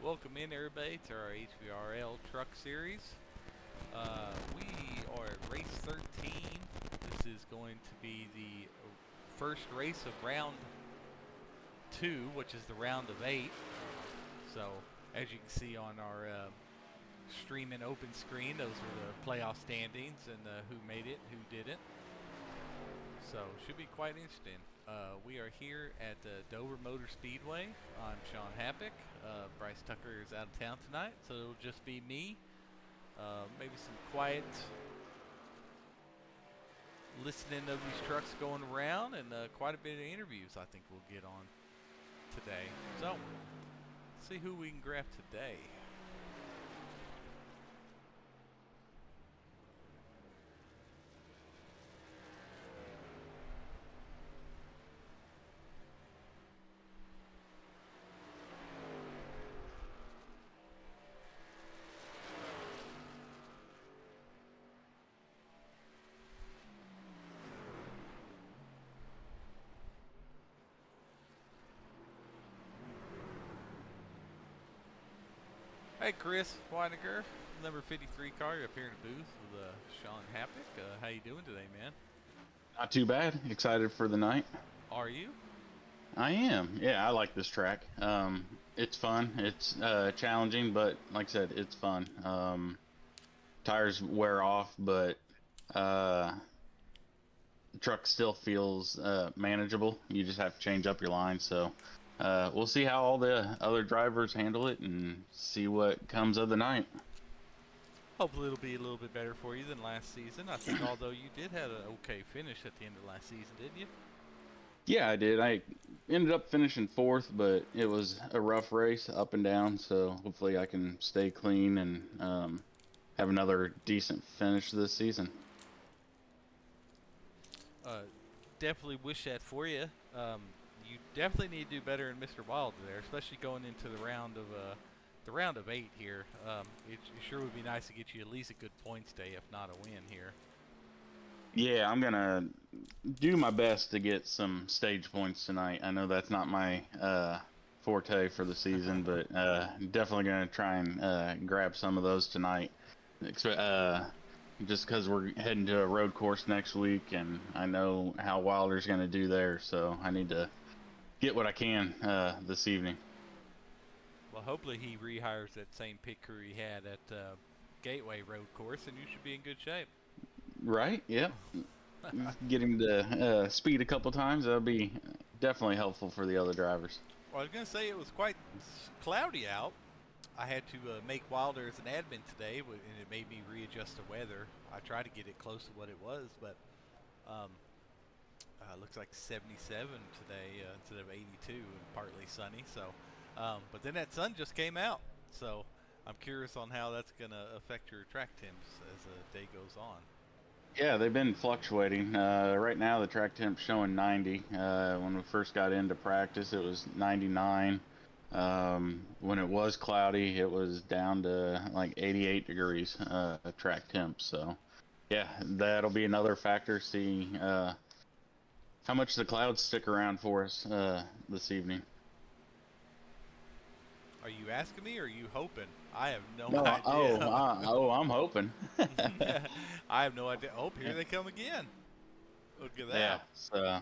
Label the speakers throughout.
Speaker 1: Welcome in everybody to our HVRL truck series. We are at race 13. This is going to be the first race of round 2, which is the round of 8. So as you can see on our streaming open screen, those are the playoff standings and who made it, who didn't. So should be quite interesting. We are here at Dover Motor Speedway. I'm Sean Happick. Bryce Tucker is out of town tonight, so it'll just be me. Maybe some quiet listening of these trucks going around, and quite a bit of interviews I think we'll get on today. So, let's see who we can grab today. Hey, Chris Weininger, number 53 car. You're up here in the booth with Sean Happick. How you doing today, man?
Speaker 2: Not too bad. Excited for the night.
Speaker 1: Are you?
Speaker 2: I am. Yeah, I like this track. It's fun. It's challenging, but like I said, it's fun. Tires wear off, but the truck still feels manageable. You just have to change up your line. So we'll see how all the other drivers handle it and see what comes of the night.
Speaker 1: Hopefully it'll be a little bit better for you than last season. I think although you did have an okay finish at the end of last season, didn't you?
Speaker 2: Yeah, I did. I ended up finishing 4th, but it was a rough race up and down. So hopefully I can stay clean and have another decent finish this season.
Speaker 1: Definitely wish that for you. You definitely need to do better than Mr. Wild there, especially going into the round of 8 here. It sure would be nice to get you at least a good points day, if not a win here.
Speaker 2: Yeah, I'm gonna do my best to get some stage points tonight. I know that's not my forte for the season, but definitely gonna try and grab some of those tonight. Just because we're heading to a road course next week, and I know how Wilder's gonna do there, so I need to get what I can this evening.
Speaker 1: Well, hopefully he rehires that same pit crew he had at Gateway Road Course, and you should be in good shape.
Speaker 2: Right? Yep. Get him to speed a couple times. That'll be definitely helpful for the other drivers.
Speaker 1: Well, I was going to say it was quite cloudy out. I had to make Wilder as an admin today, and it made me readjust the weather. I tried to get it close to what it was, but looks like 77 today instead of 82 and partly sunny. So, but then that sun just came out. So I'm curious on how that's going to affect your track temps as the day goes on.
Speaker 2: Yeah, they've been fluctuating. Right now the track temp's showing 90. When we first got into practice, it was 99. When it was cloudy, it was down to like 88 degrees track temp. So yeah, that'll be another factor. See how much the clouds stick around for us this evening.
Speaker 1: Are you asking me or are you hoping? I have no
Speaker 2: No,
Speaker 1: idea.
Speaker 2: I'm hoping.
Speaker 1: I have no idea. Oh, here they come again. Look at that.
Speaker 2: Yeah, so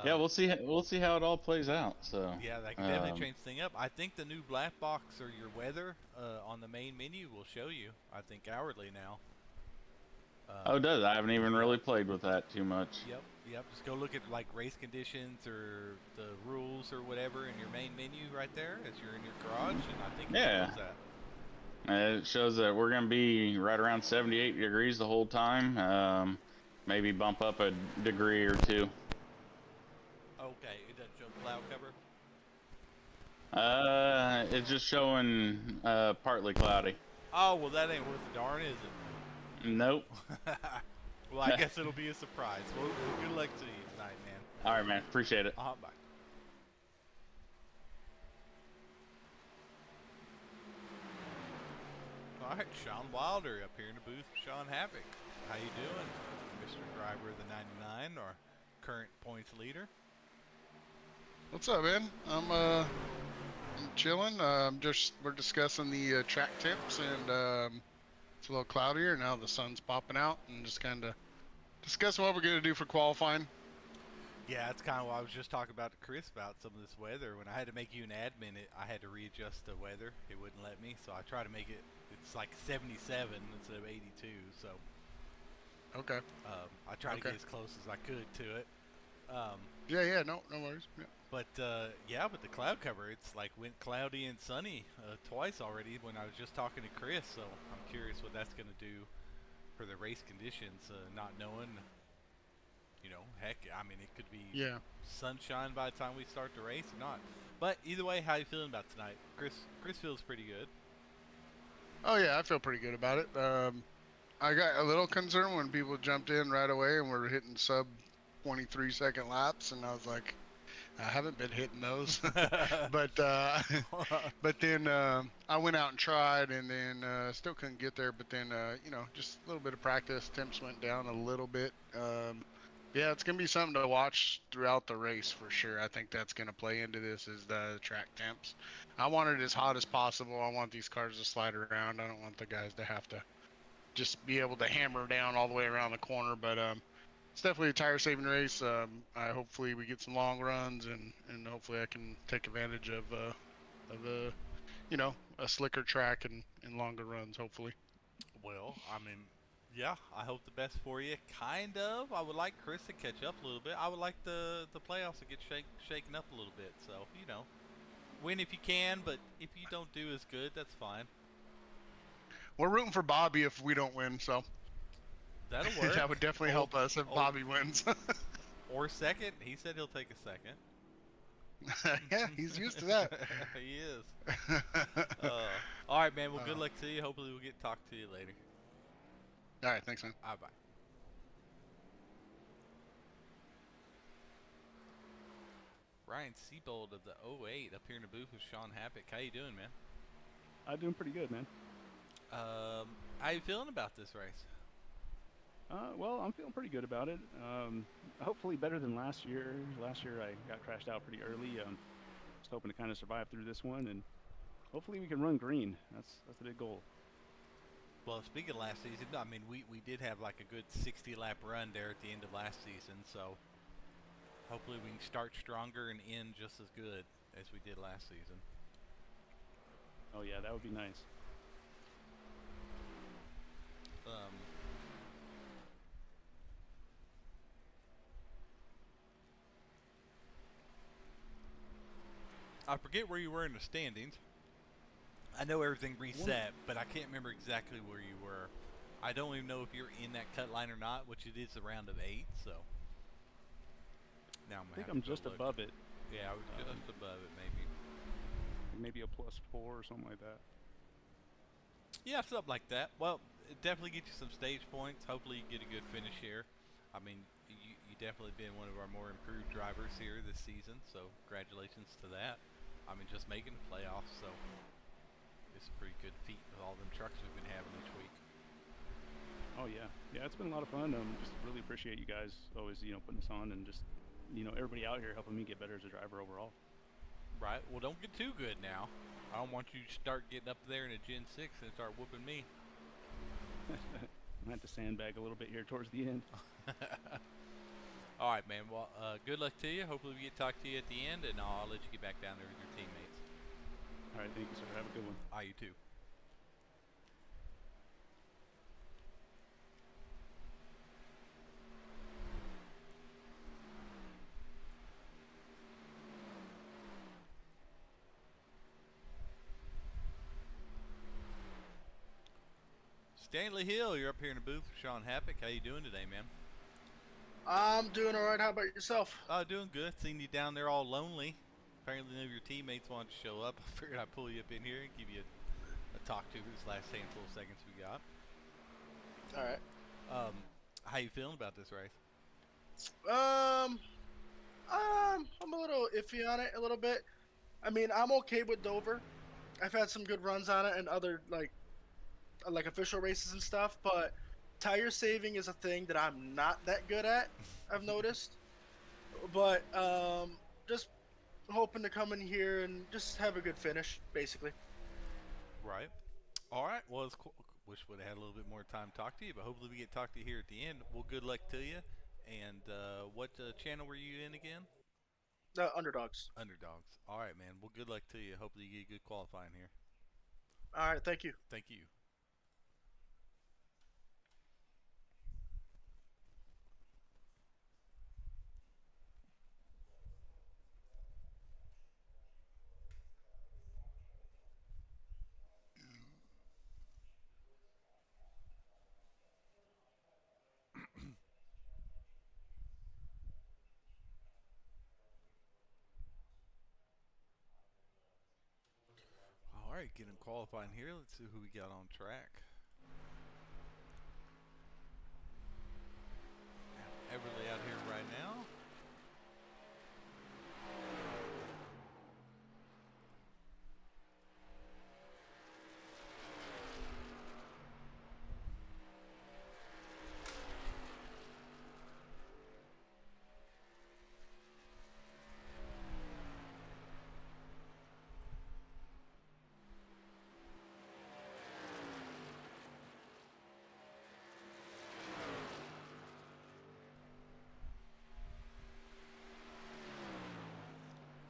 Speaker 2: yeah, we'll see how it all plays out. So
Speaker 1: yeah, that can definitely change the thing up. I think the new black box or your weather on the main menu will show you. I think hourly now.
Speaker 2: Oh, it does. I haven't even really played with that too much.
Speaker 1: Yep. Just go look at like race conditions or the rules or whatever in your main menu right there as you're in your garage, and I think it shows that.
Speaker 2: It shows that we're going to be right around 78 degrees the whole time. Maybe bump up a degree or two.
Speaker 1: Okay, it doesn't show cloud cover?
Speaker 2: It's just showing partly cloudy.
Speaker 1: Oh, well, that ain't worth the darn, is it?
Speaker 2: Nope.
Speaker 1: Well, I guess it'll be a surprise. Well, good luck to you tonight, man.
Speaker 2: All right, man. Appreciate it.
Speaker 1: Bye. All right, Sean Wilder up here in the booth. Sean Happick, how you doing, Mr. Driver of the 99, or current points leader?
Speaker 3: What's up, man? I'm I'm chilling. We're discussing the track temps, and it's a little cloudier now. The sun's popping out, and just kind of discussing what we're gonna do for qualifying.
Speaker 1: Yeah, that's kind of what I was just talking about to Chris about some of this weather. When I had to make you an admin, I had to readjust the weather. It wouldn't let me, so I try to make it. It's like 77 instead of 82. So
Speaker 3: Okay.
Speaker 1: I try to
Speaker 3: Okay.
Speaker 1: get as close as I could to it.
Speaker 3: Yeah. No worries. Yeah.
Speaker 1: But yeah, but the cloud cover, it's like went cloudy and sunny twice already when I was just talking to Chris. So I'm curious what that's going to do for the race conditions, not knowing. You know, heck, I mean, it could be
Speaker 3: Yeah.
Speaker 1: sunshine by the time we start the race or not. But either way, how you feeling about tonight? Chris feels pretty good.
Speaker 3: Oh yeah, I feel pretty good about it. I got a little concerned when people jumped in right away and were hitting sub 23-second laps, and I was like, I haven't been hitting those. but but then I went out and tried, and then still couldn't get there. But then just a little bit of practice, temps went down a little bit. Yeah, it's gonna be something to watch throughout the race for sure. I think that's gonna play into this is the track temps. I want it as hot as possible. I want these cars to slide around. I don't want the guys to have to just be able to hammer down all the way around the corner. But it's definitely a tire saving race. Hopefully we get some long runs, and hopefully I can take advantage of a a slicker track and longer runs. Hopefully.
Speaker 1: Well, I mean, yeah, I hope the best for you. Kind of. I would like Chris to catch up a little bit. I would like the playoffs to get shaken up a little bit. So win if you can, but if you don't do as good, that's fine.
Speaker 3: We're rooting for Bobby if we don't win, so
Speaker 1: that'll work.
Speaker 3: That would definitely help us if Bobby wins.
Speaker 1: Or second. He said he'll take a second.
Speaker 3: Yeah, he's used to that.
Speaker 1: He is. All right, man. Well, good luck to you. Hopefully, we'll get to talk to you later.
Speaker 3: All right, thanks, man.
Speaker 1: Bye. Ryan Seabold of the 08 up here in the booth with Sean Happick. How you doing, man?
Speaker 4: I'm doing pretty good, man.
Speaker 1: How you feeling about this race?
Speaker 4: Well, I'm feeling pretty good about it. Hopefully better than last year. Last year I got crashed out pretty early. Just hoping to kind of survive through this one, and hopefully we can run green. That's the big goal.
Speaker 1: Well, speaking of last season, I mean, we did have like a good 60-lap run there at the end of last season, so hopefully we can start stronger and end just as good as we did last season.
Speaker 4: Oh yeah, that would be nice.
Speaker 1: I forget where you were in the standings. I know everything reset, but I can't remember exactly where you were. I don't even know if you're in that cut line or not, which it is a round of 8, so. Now
Speaker 4: I think I'm just above it.
Speaker 1: Yeah, I was just above it, maybe.
Speaker 4: Maybe a +4 or something like that.
Speaker 1: Yeah, something like that. Well, it definitely gets you some stage points. Hopefully you get a good finish here. I mean, you definitely been one of our more improved drivers here this season, so congratulations to that. I mean, just making the playoffs, so it's a pretty good feat with all them trucks we've been having each week.
Speaker 4: Oh yeah, it's been a lot of fun. Just really appreciate you guys always, putting us on, and just, everybody out here helping me get better as a driver overall.
Speaker 1: Right. Well, don't get too good now. I don't want you to start getting up there in a Gen 6 and start whooping me.
Speaker 4: I have to sandbag a little bit here towards the end.
Speaker 1: All right, man. Well, good luck to you. Hopefully we get to talk to you at the end, and I'll let you get back down there with your teammates.
Speaker 4: All right, thank you, sir. Have a good one.
Speaker 1: You too. Stanley Hill, you're up here in the booth with Sean Happick. How you doing today, man?
Speaker 5: I'm doing all right. How about yourself?
Speaker 1: Doing good. Seen you down there all lonely. Apparently none of your teammates wanted to show up. I figured I'd pull you up in here and give you a talk to this last handful of seconds we got.
Speaker 5: All right.
Speaker 1: How you feeling about this race?
Speaker 5: I'm a little iffy on it a little bit. I mean, I'm okay with Dover. I've had some good runs on it and other like official races and stuff, but tire saving is a thing that I'm not that good at. I've noticed, but just hoping to come in here and just have a good finish, basically.
Speaker 1: Right. All right. Well, it's cool. Wish would have had a little bit more time to talk to you, but hopefully we get to talk to you here at the end. Well, good luck to you. And what channel were you in again?
Speaker 5: Underdogs.
Speaker 1: Underdogs. All right, man. Well, good luck to you. Hopefully you get good qualifying here.
Speaker 5: All right, thank you.
Speaker 1: Thank you. All right, getting qualifying here. Let's see who we got on track. Everly out here right now.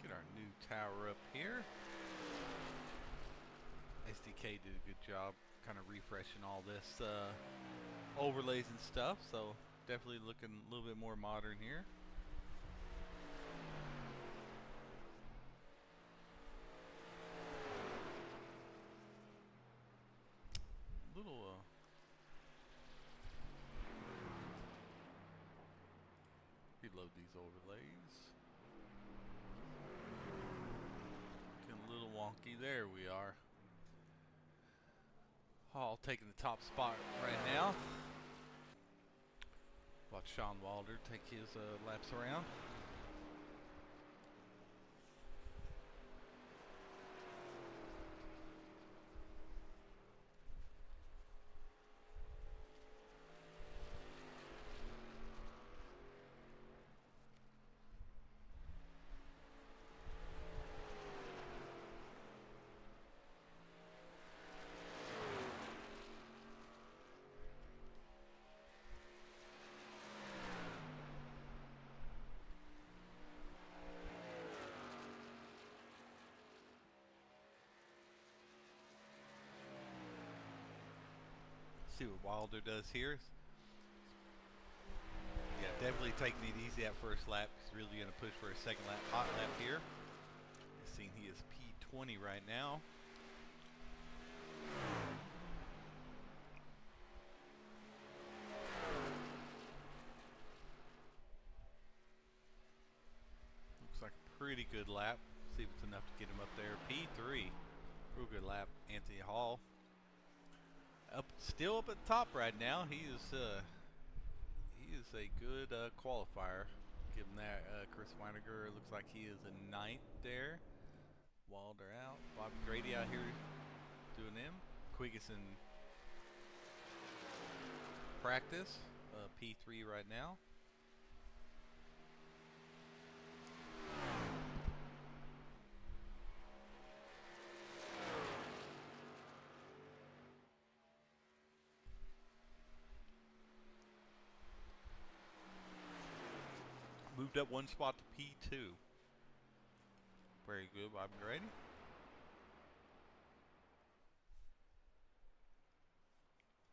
Speaker 1: Get our new tower up here. SDK did a good job kind of refreshing all this overlays and stuff, so definitely looking a little bit more modern here. Little reload these overlays. Getting a little wonky. There we are. Hall taking the top spot right now. Watch Sean Wilder take his laps around. See what Wilder does here. Yeah, definitely taking it easy at first lap. He's really going to push for a second lap, hot lap here. You've seen he is P20 right now. Looks like a pretty good lap. See if it's enough to get him up there. P3. Real good lap. Anthony Hall. Still up at the top right now. He is a good qualifier. Give him that. Chris Weiniger looks like he is a 9th there. Wilder out. Bobby Grady out here doing them. Quiggis in practice. P3 right now. Moved up one spot to P2. Very good, Bobby Grady.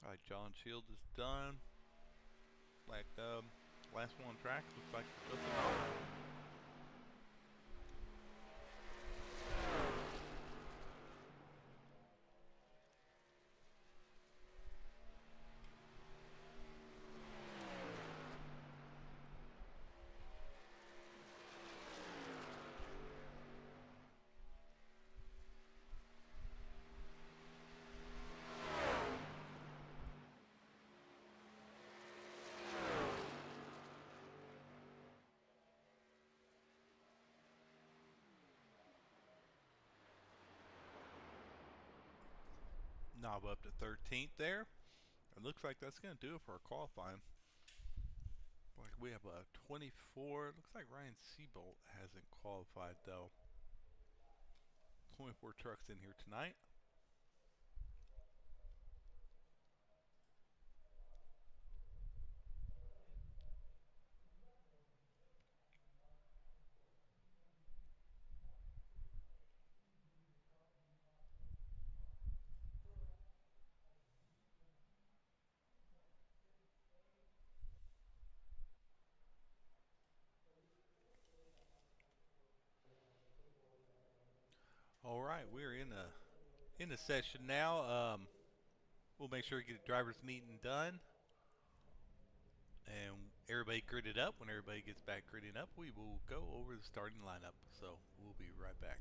Speaker 1: All right, John Shields is done. Like last one on track, looks like nothing wrong. Knob up to 13th there. It looks like that's going to do it for our qualifying. Like we have a 24. Looks like Ryan Seabolt hasn't qualified though. 24 trucks in here tonight. All right, we're in a session now. We'll make sure we get the drivers meeting done, and everybody gridded up. When everybody gets back gridding up, we will go over the starting lineup. So we'll be right back.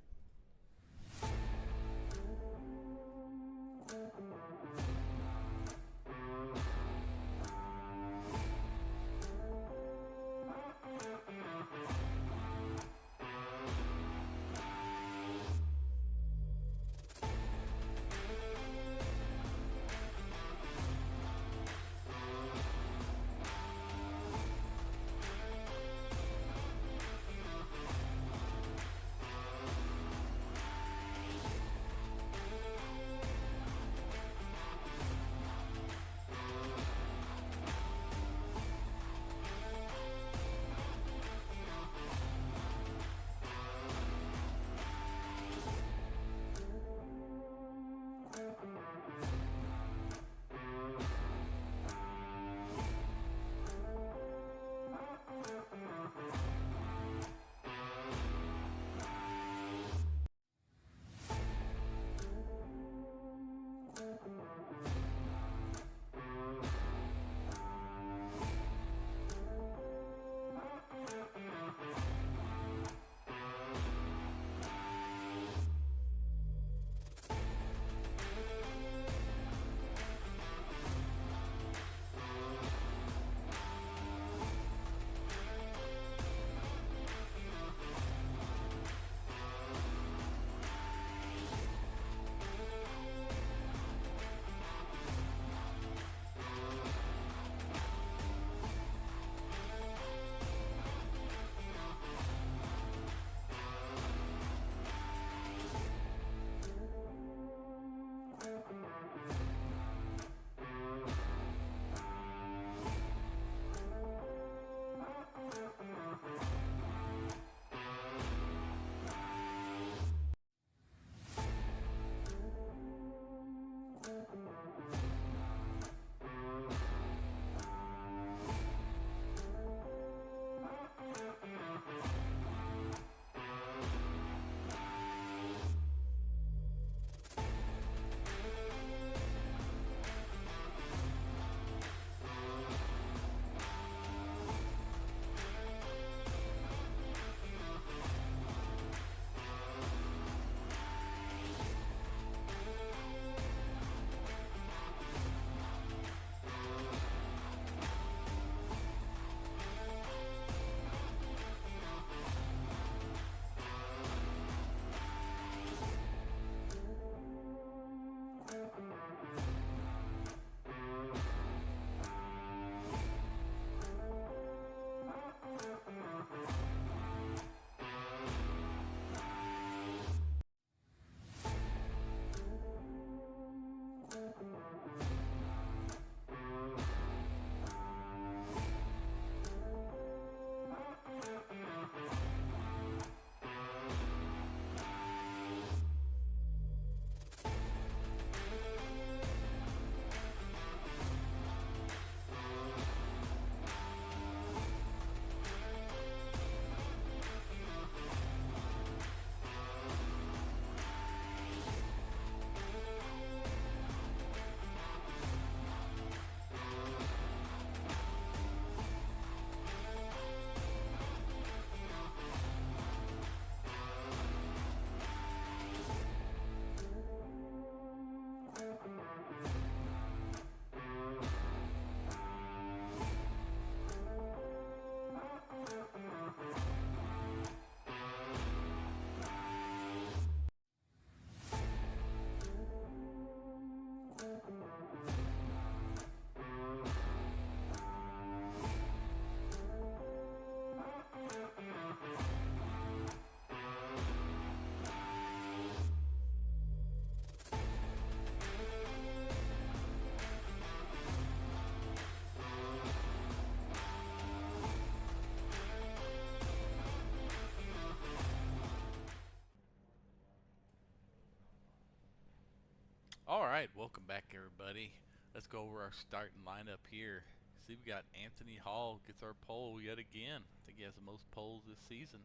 Speaker 1: All right, welcome back, everybody. Let's go over our starting lineup here. See, we got Anthony Hall gets our pole yet again. I think he has the most poles this season,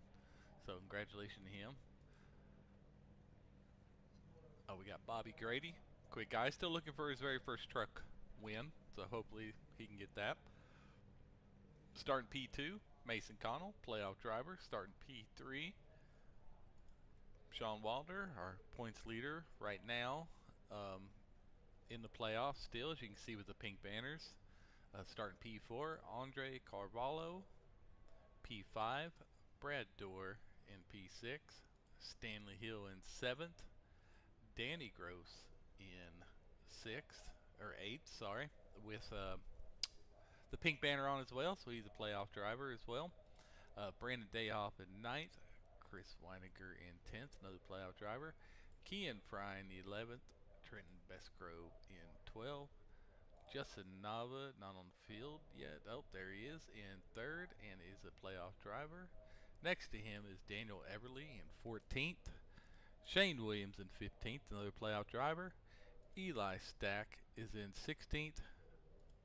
Speaker 1: so congratulations to him. Oh, we got Bobby Grady, quick guy, still looking for his very first truck win, so hopefully he can get that. Starting P2, Mason Connell, playoff driver. Starting P3, Sean Wilder, our points leader right now. In the playoffs still, as you can see with the pink banners. Starting P4, Andre Carvalho. P5, Brad Dorr in P6. Stanley Hill in 7th. Danny Gross in 6th, or 8th, sorry, with the pink banner on as well, so he's a playoff driver as well. Brandon Dayhoff in 9th. Chris Weiniger in 10th, another playoff driver. Kean Fry in 11th. Trenton Bestgrove in 12th. Justin Nava, not on the field yet. Oh, there he is in 3rd and is a playoff driver. Next to him is Daniel Everly in 14th. Shane Williams in 15th, another playoff driver. Eli Stack is in 16th.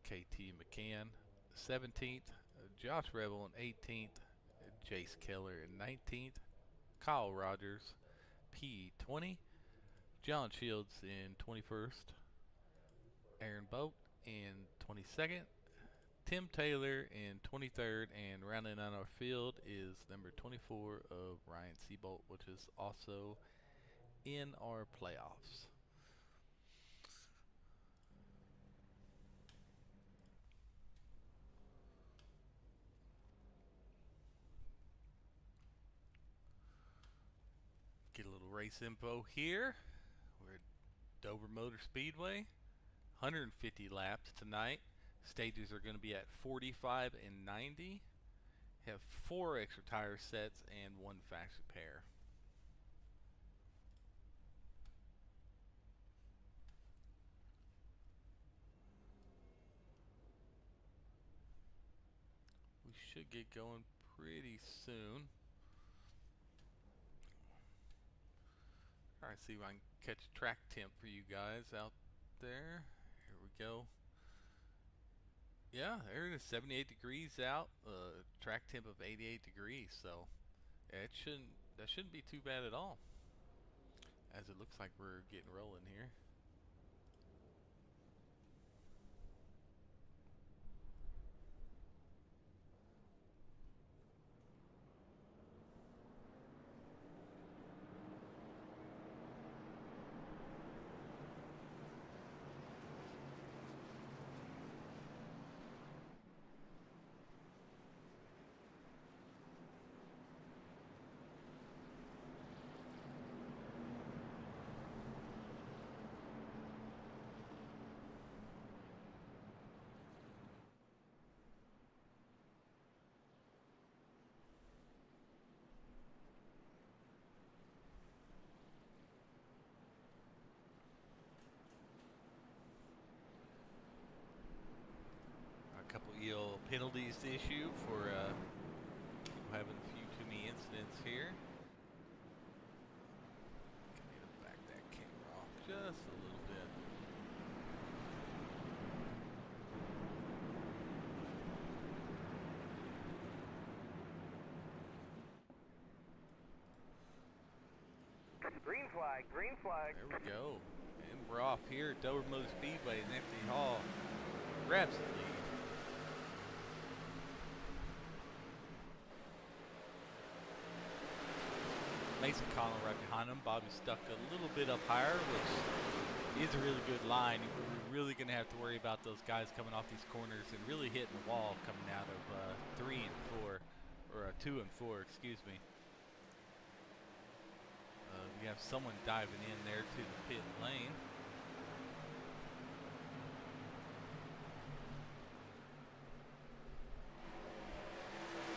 Speaker 1: KT McCann 17th. Josh Revel in 18th. Jace Keller in 19th. Kyle Rogers P20. John Shields in 21st. Aaron Boat in 22nd. Tim Taylor in 23rd, and rounding out our field is number 24 of Ryan Seabolt, which is also in our playoffs. Get a little race info here. We're at Dover Motor Speedway. 150 laps tonight. Stages are going to be at 45 and 90. Have 4 extra tire sets and 1 factory pair. We should get going pretty soon. Alright, see if I can catch track temp for you guys out there. Here we go. Yeah, there it is, 78 degrees out. Track temp of 88 degrees, so that shouldn't be too bad at all. As it looks like we're getting rolling here. A couple EL penalties to issue for people having a few too many incidents here. I need to back that camera off just a little bit.
Speaker 6: Green flag, green flag.
Speaker 1: There we go. And we're off here at Dover Motor Speedway, and Anthony Hall grabs the lead. Mason Connell right behind him. Bobby stuck a little bit up higher, which is a really good line. We're really going to have to worry about those guys coming off these corners and really hitting the wall coming out of 3 and 4, or 2 and 4, excuse me. We have someone diving in there to the pit lane.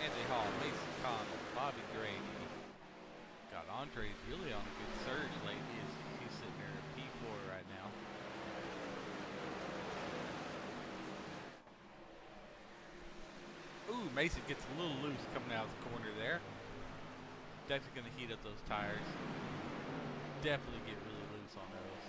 Speaker 1: Anthony Hall, Mason Connell, Bobby Grady. God, Andre's really on a good surge lately. He's sitting there at P4 right now. Ooh, Mason gets a little loose coming out of the corner there. Definitely going to heat up those tires. Definitely get really loose on those.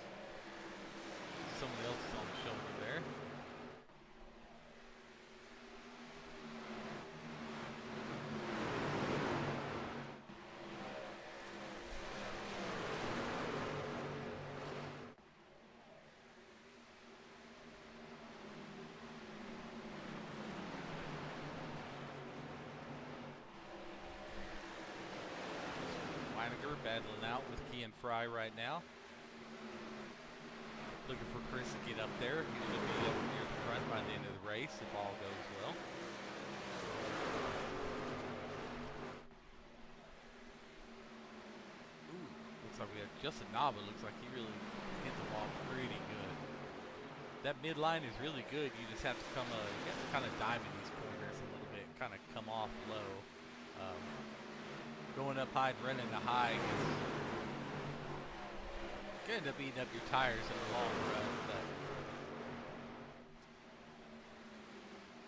Speaker 1: battling out with Key and Fry right now. Looking for Chris to get up there. He should be up near the front by the end of the race if all goes well. Ooh, looks like we have Justin Nava. Looks like he really hit the ball pretty good. That midline is really good. You just have to you have to kind of dive in these corners a little bit, kind of come off low. Going up high and running the high could end up eating up your tires in the long run, but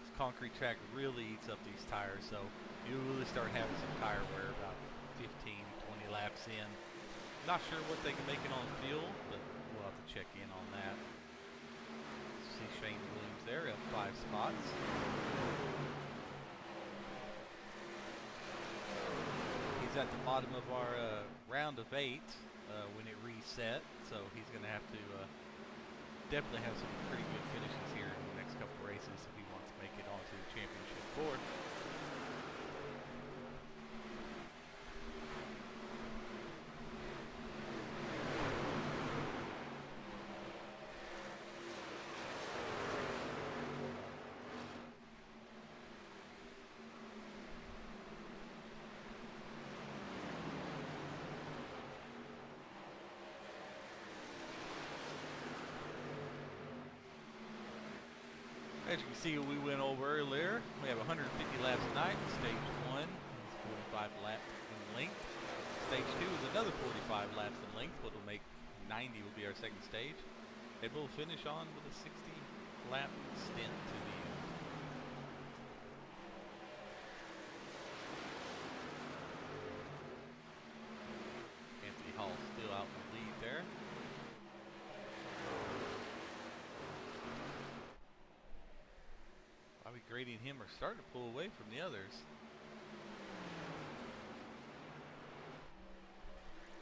Speaker 1: this concrete track really eats up these tires, so you really start having some tire wear about 15, 20 laps in. Not sure what they can make it on fuel, but we'll have to check in on that. See Shane Williams there up 5 spots. He's at the bottom of our round of 8 when it reset, so he's going to have to definitely have some pretty good finishes here in the next couple races if he wants to make it onto the championship board. As you can see, we went over earlier. We have 150 laps tonight. Stage 1 is 45 laps in length. Stage 2 is another 45 laps in length, but will make 90 will be our second stage. And we'll finish on with a 60 lap stint to the end. Anthony Hall still out in the lead there. Bobby Grady and him are starting to pull away from the others.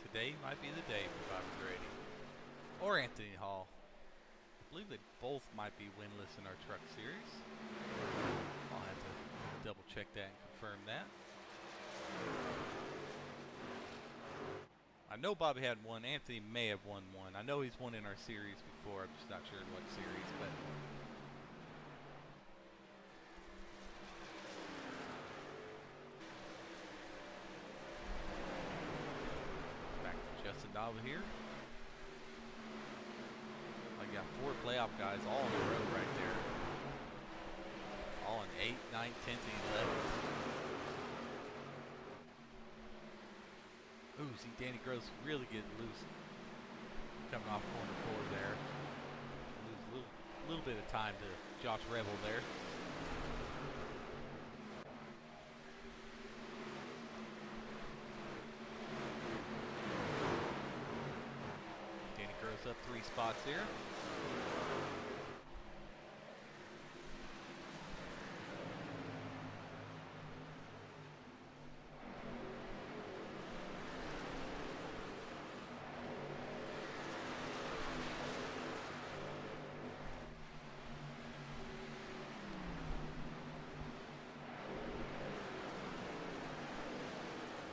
Speaker 1: Today might be the day for Bobby Grady. Or Anthony Hall. I believe they both might be winless in our truck series. I'll have to double check that and confirm that. I know Bobby had one. Anthony may have won one. I know he's won in our series before. I'm just not sure in what series, but Nava here. I got 4 playoff guys all in a row right there. All in 8, 9, 10, and 11. Ooh, see Danny Gross really getting loose. Coming off corner 4 there. Lose a little bit of time to Josh Revel there. Up 3 spots here.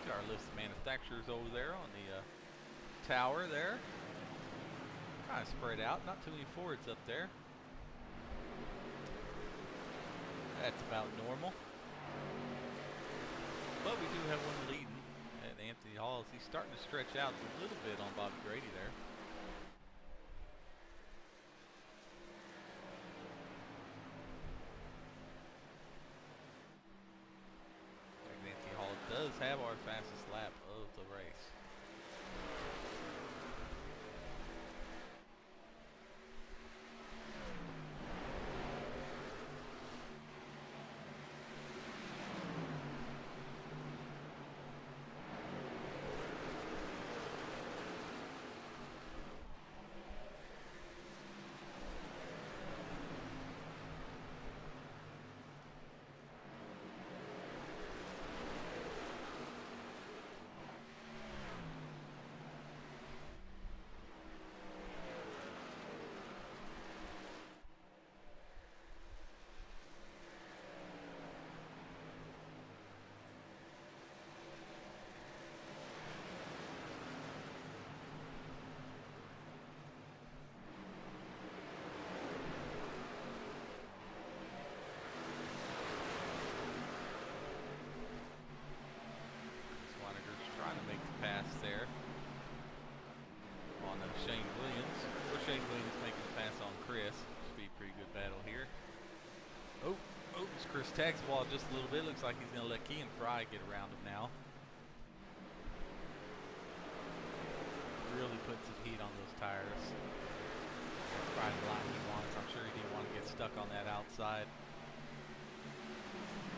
Speaker 1: Got our list of manufacturers over there on the tower there. Kind of spread out, not too many Fords up there. That's about normal. But we do have one leading at Anthony Hall. He's starting to stretch out a little bit on Bobby Grady there. Anthony Hall does have our fastest lap of the race. on Chris. Should be a pretty good battle here. Oh, Chris tags the wall just a little bit. Looks like he's going to let Key and Fry get around him now. Really put some heat on those tires. That's probably the line he wants. I'm sure he didn't want to get stuck on that outside. A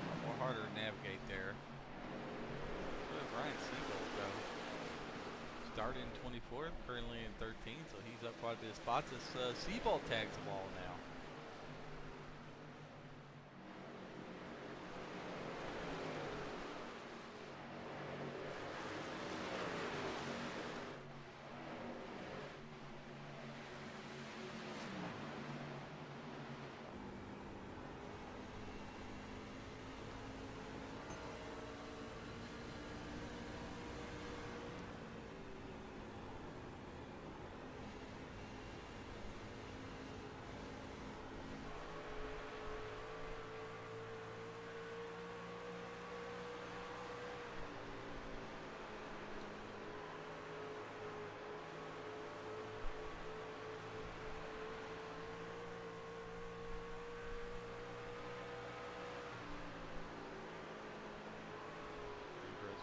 Speaker 1: lot more harder to navigate there. Where did Ryan Siebold go? Started in 24th, currently in 13th, so he's up quite a bit of spots as Siebold tags the wall now.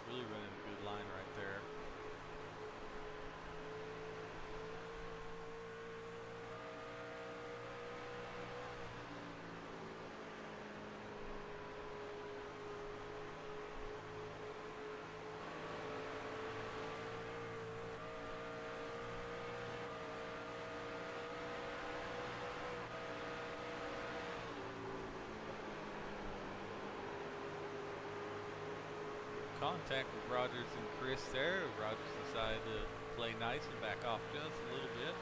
Speaker 1: Really running a good line right there. Contact with Rogers and Chris there. Rogers decided to play nice and back off just a little bit.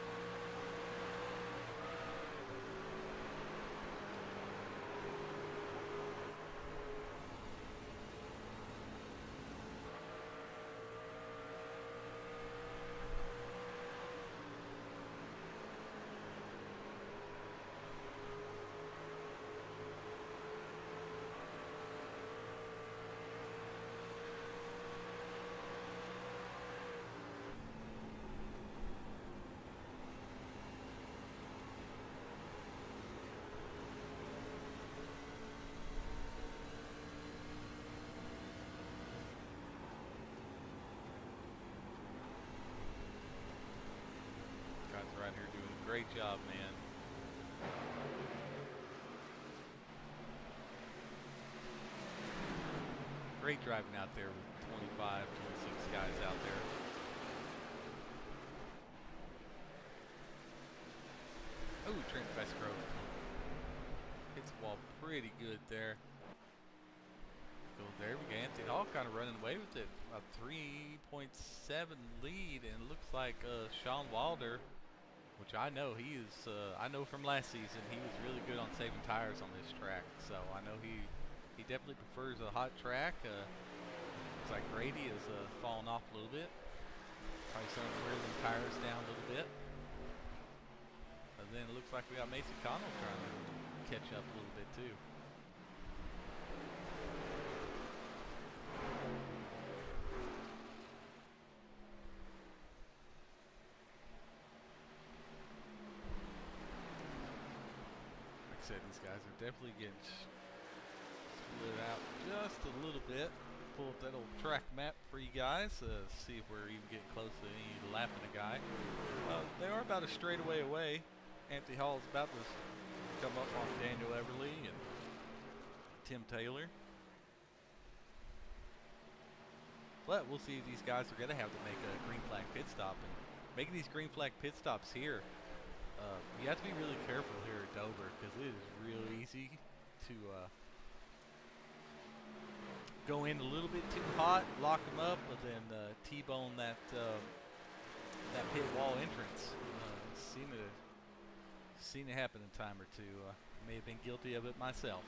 Speaker 1: Right here doing a great job, man. Great driving out there with 25, 26 guys out there. Oh, Trent Westgrove hits the wall pretty good there. So there we go. Anthony Hall kind of running away with it. A 3.7 lead, and it looks like Sean Wilder, which I know he is, I know from last season, he was really good on saving tires on this track. So I know he definitely prefers a hot track. Looks like Grady has fallen off a little bit. Probably starting to wear them tires down a little bit. And then it looks like we got Mason Connell trying to catch up a little bit too. Said these guys are definitely getting split out just a little bit. Pull up that old track map for you guys, see if we're even getting close to any lapping a guy. They are about a straightaway away. Anthony Hall is about to come up on Daniel Everly and Tim Taylor. But we'll see if these guys are going to have to make a green flag pit stop. And making these green flag pit stops here, you have to be really careful here at Dover because it is real easy to go in a little bit too hot, lock them up, but then T-bone that that pit wall entrance. Seen it happen a time or two. May have been guilty of it myself.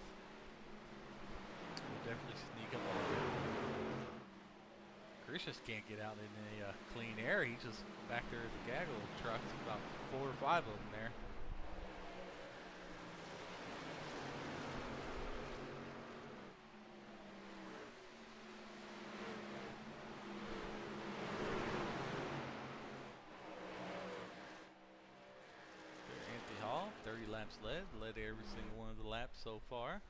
Speaker 1: We'll definitely sneak up on it. Chris just can't get out in a clean air. He's just back there at the gaggle of trucks. About 4 or 5 of them there. Anthony Hall. laps led every single one of the laps so far.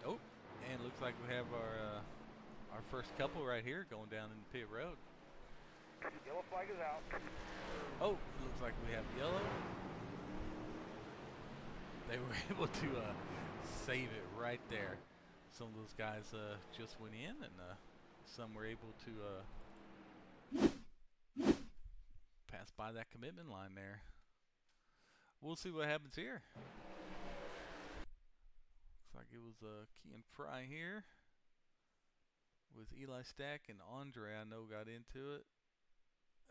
Speaker 1: Oh, and looks like we have our first couple right here going down in the pit road.
Speaker 6: Yellow flag is out.
Speaker 1: Oh, looks like we have yellow. They were able to save it right there. Some of those guys just went in, and some were able to pass by that commitment line there. We'll see what happens here. Looks like it was Kean Fry here with Eli Stack and Andre. I know got into it.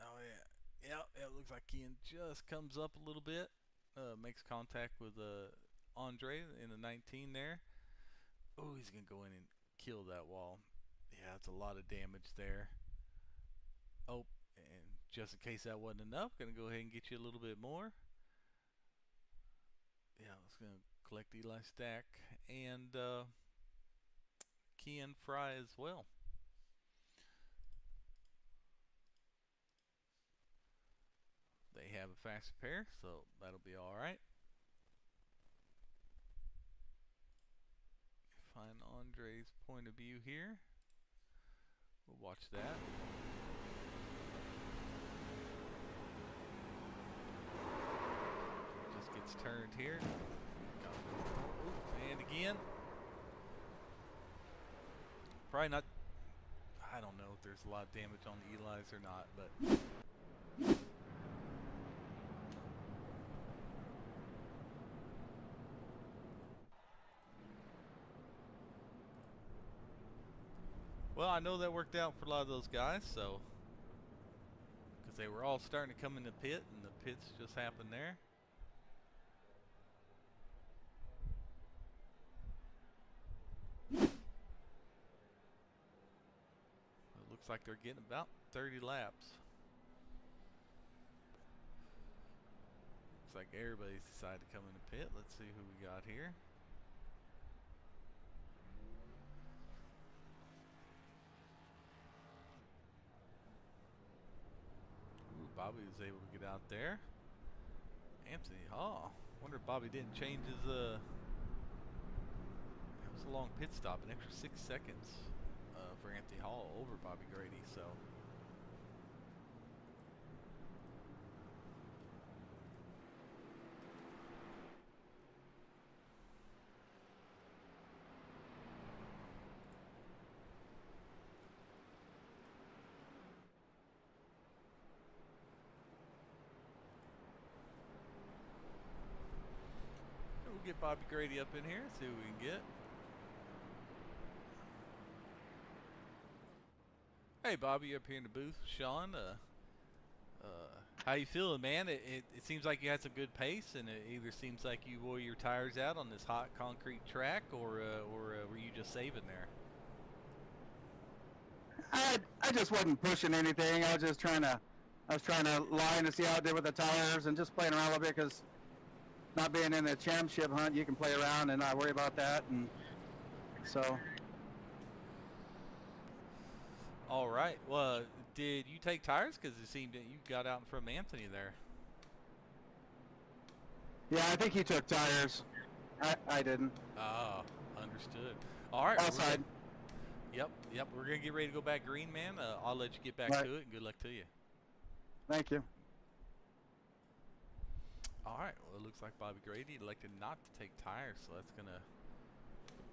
Speaker 1: Oh yeah, yeah. It looks like Kean just comes up a little bit, makes contact with Andre in the 19 there. Oh, he's gonna go in and kill that wall. Yeah, that's a lot of damage there. Oh, and just in case that wasn't enough, gonna go ahead and get you a little bit more. Yeah, I was gonna collect Eli Stack and Kean Fry as well. They have a fast pair, so that'll be all right. Find Andre's point of view here. We'll watch that. Just gets turned here. And again. Probably not. I don't know if there's a lot of damage on the Eli's or not, but. Well, I know that worked out for a lot of those guys, so because they were all starting to come in the pit, and the pits just happened there. It looks like they're getting about 30 laps. Looks like everybody's decided to come in the pit. Let's see who we got here. Bobby was able to get out there. Anthony Hall. Wonder if Bobby didn't change his it was a long pit stop, an extra 6 seconds for Anthony Hall over Bobby Grady, so we'll get Bobby Grady up in here, see what we can get. Hey Bobby, up here in the booth. Sean, how you feeling, man? It seems like you had some good pace, and it either seems like you wore your tires out on this hot concrete track, or were you just saving there?
Speaker 7: I just wasn't pushing anything. I was trying to line to see how I did with the tires and just playing around a little bit, because not being in the championship hunt, you can play around and not worry about that, and so.
Speaker 1: All right. Well, did you take tires? Because it seemed that you got out in front of Anthony there.
Speaker 7: Yeah, I think he took tires. I didn't.
Speaker 1: Oh, understood. All right.
Speaker 7: Outside.
Speaker 1: Yep. We're gonna get ready to go back green, man. I'll let you get back to it, and good luck to you.
Speaker 7: Thank you.
Speaker 1: All right. Well, it looks like Bobby Grady elected not to take tires, so that's gonna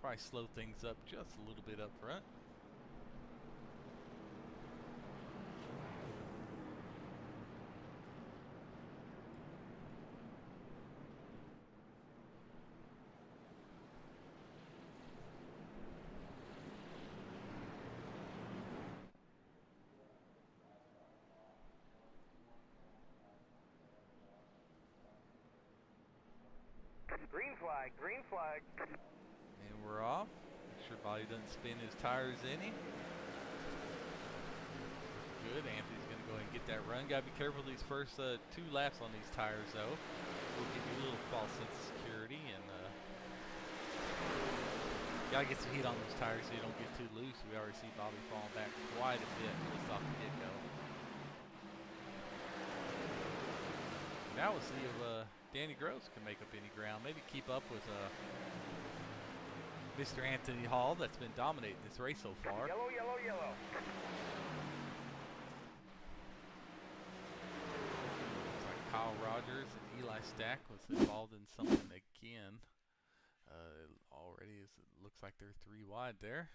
Speaker 1: probably slow things up just a little bit up front.
Speaker 6: Green flag.
Speaker 1: And we're off. Make sure Bobby doesn't spin his tires any. Good. Anthony's going to go ahead and get that run. Got to be careful these first 2 laps on these tires, though. We'll give you a little false sense of security. And Gotta get some heat on those tires so you don't get too loose. We already see Bobby falling back quite a bit just off the get-go. Now we'll see if Danny Gross can make up any ground. Maybe keep up with Mr. Anthony Hall that's been dominating this race so far.
Speaker 6: Yellow, yellow, yellow.
Speaker 1: Looks like Kyle Rogers and Eli Stack was involved in something again. Already it looks like they're 3 wide there.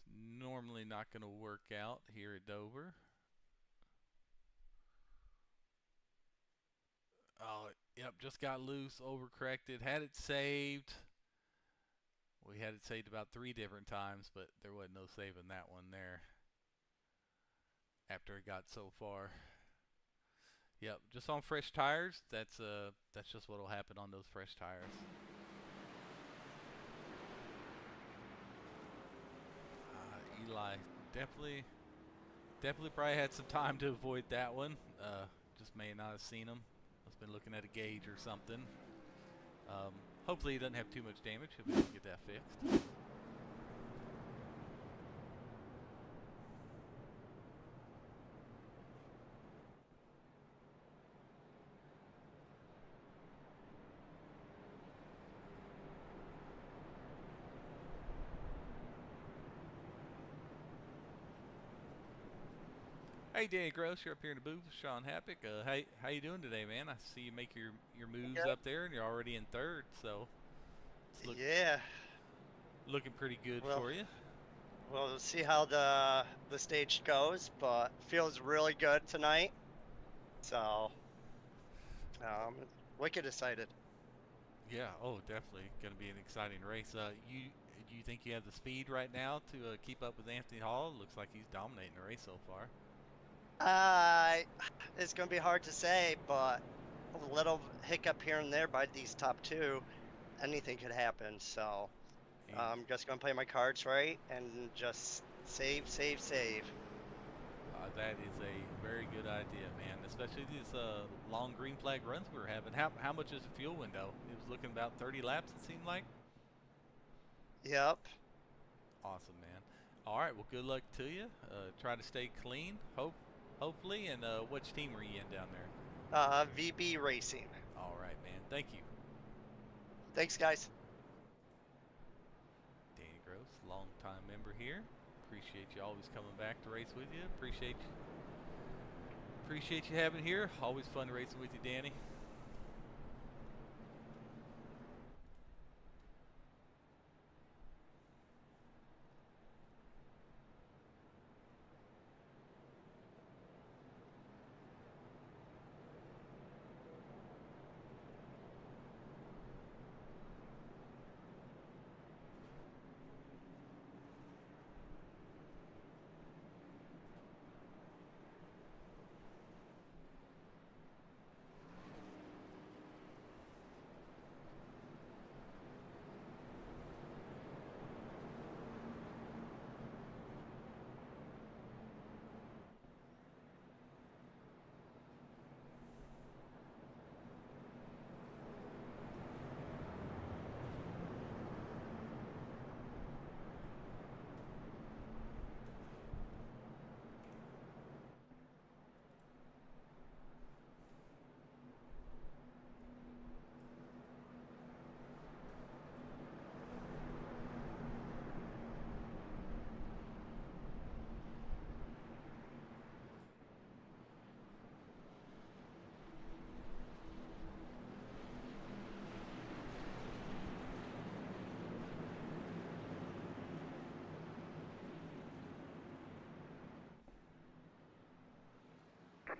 Speaker 1: It's normally not going to work out here at Dover. Oh, yep, just got loose, overcorrected, had it saved. We had it saved about 3 different times, but there wasn't no saving that one there after it got so far. Yep, just on fresh tires, that's just what'll happen on those fresh tires. Eli definitely probably had some time to avoid that one. Just may not have seen him. Must have been looking at a gauge or something. Hopefully he doesn't have too much damage if we can get that fixed. Hey, Danny Gross, you're up here in the booth with Sean Happick. How you doing today, man? I see you make your moves
Speaker 8: Yep.
Speaker 1: up there, and you're already in 3rd, so it's
Speaker 8: Yeah.
Speaker 1: looking pretty good
Speaker 8: Well,
Speaker 1: for you.
Speaker 8: Well, we'll see how the stage goes, but feels really good tonight. So, wicked excited.
Speaker 1: Yeah, oh, definitely going to be an exciting race. Do you think you have the speed right now to keep up with Anthony Hall? It looks like he's dominating the race so far.
Speaker 8: It's gonna be hard to say, but a little hiccup here and there by these top 2, anything could happen. So, I'm just gonna play my cards right and just save.
Speaker 1: That is a very good idea, man. Especially these long green flag runs we're having. How much is the fuel window? It was looking about 30 laps, it seemed like.
Speaker 8: Yep.
Speaker 1: Awesome, man. All right, well, good luck to you. Try to stay clean, hopefully. And which team were you in down there?
Speaker 8: VB Racing.
Speaker 1: All right, man. Thank you.
Speaker 8: Thanks, guys.
Speaker 1: Danny Gross, longtime member here. Appreciate you always coming back to race with you. Appreciate you having here. Always fun racing with you, Danny.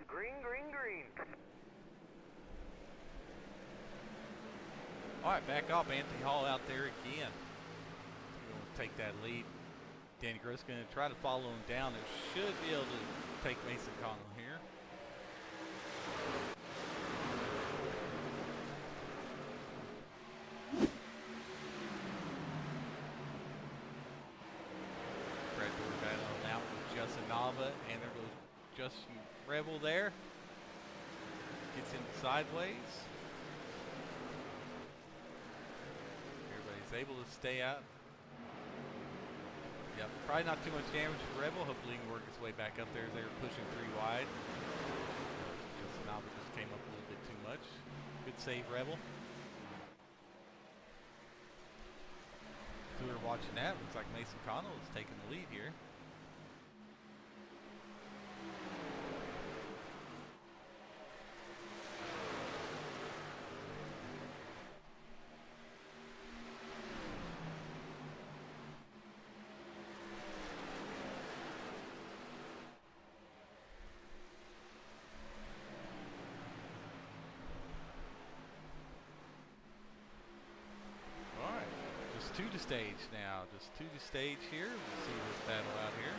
Speaker 6: Green, green, green.
Speaker 1: All right, back off. Anthony Hall out there again. He's going to take that lead. Danny Gross going to try to follow him down. It should be able to take Mason Connell here. Red Door battling out with Justin Nava, and there goes Justin Rebel there. Gets him sideways. able to stay out. Yep, probably not too much damage for Rebel. Hopefully he can work his way back up there as they were pushing 3 wide. Just Nava just came up a little bit too much. Good save, Rebel. So we were watching that. Looks like Mason Connell is taking the lead here. Two to stage now, just two to stage here. We'll see this battle out here.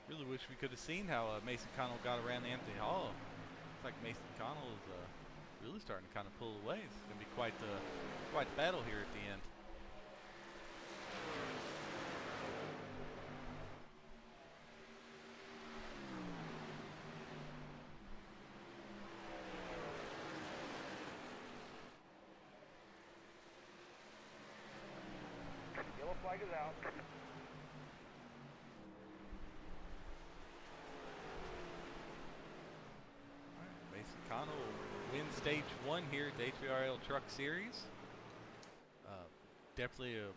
Speaker 1: Really wish we could have seen how Mason Connell got around Anthony Hall. Looks like Mason Connell is really starting to kind of pull away. It's going to be quite the battle here at the end.
Speaker 6: Yellow flag is out.
Speaker 1: Mason Connell wins stage 1 here at the HVRL Truck Series. Definitely a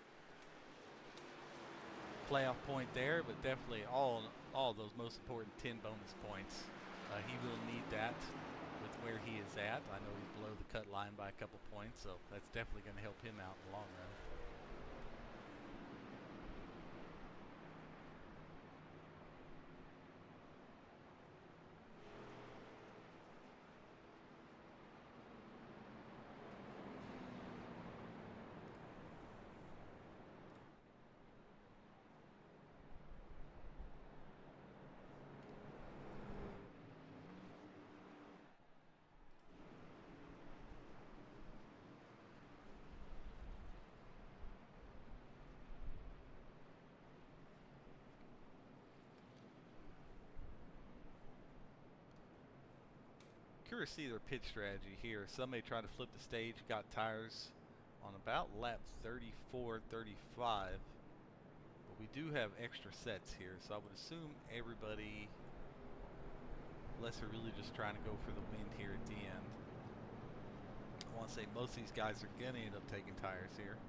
Speaker 1: playoff point there, but definitely all those most important 10 bonus points. He will need that with where he is at. I know he's below the cut line by a couple points, so that's definitely going to help him out in the long run. Curious to see their pitch strategy here. Some may try to flip the stage, got tires on about lap 34, 35. But we do have extra sets here, so I would assume everybody, unless they're really just trying to go for the win here at the end. I want to say most of these guys are going to end up taking tires here.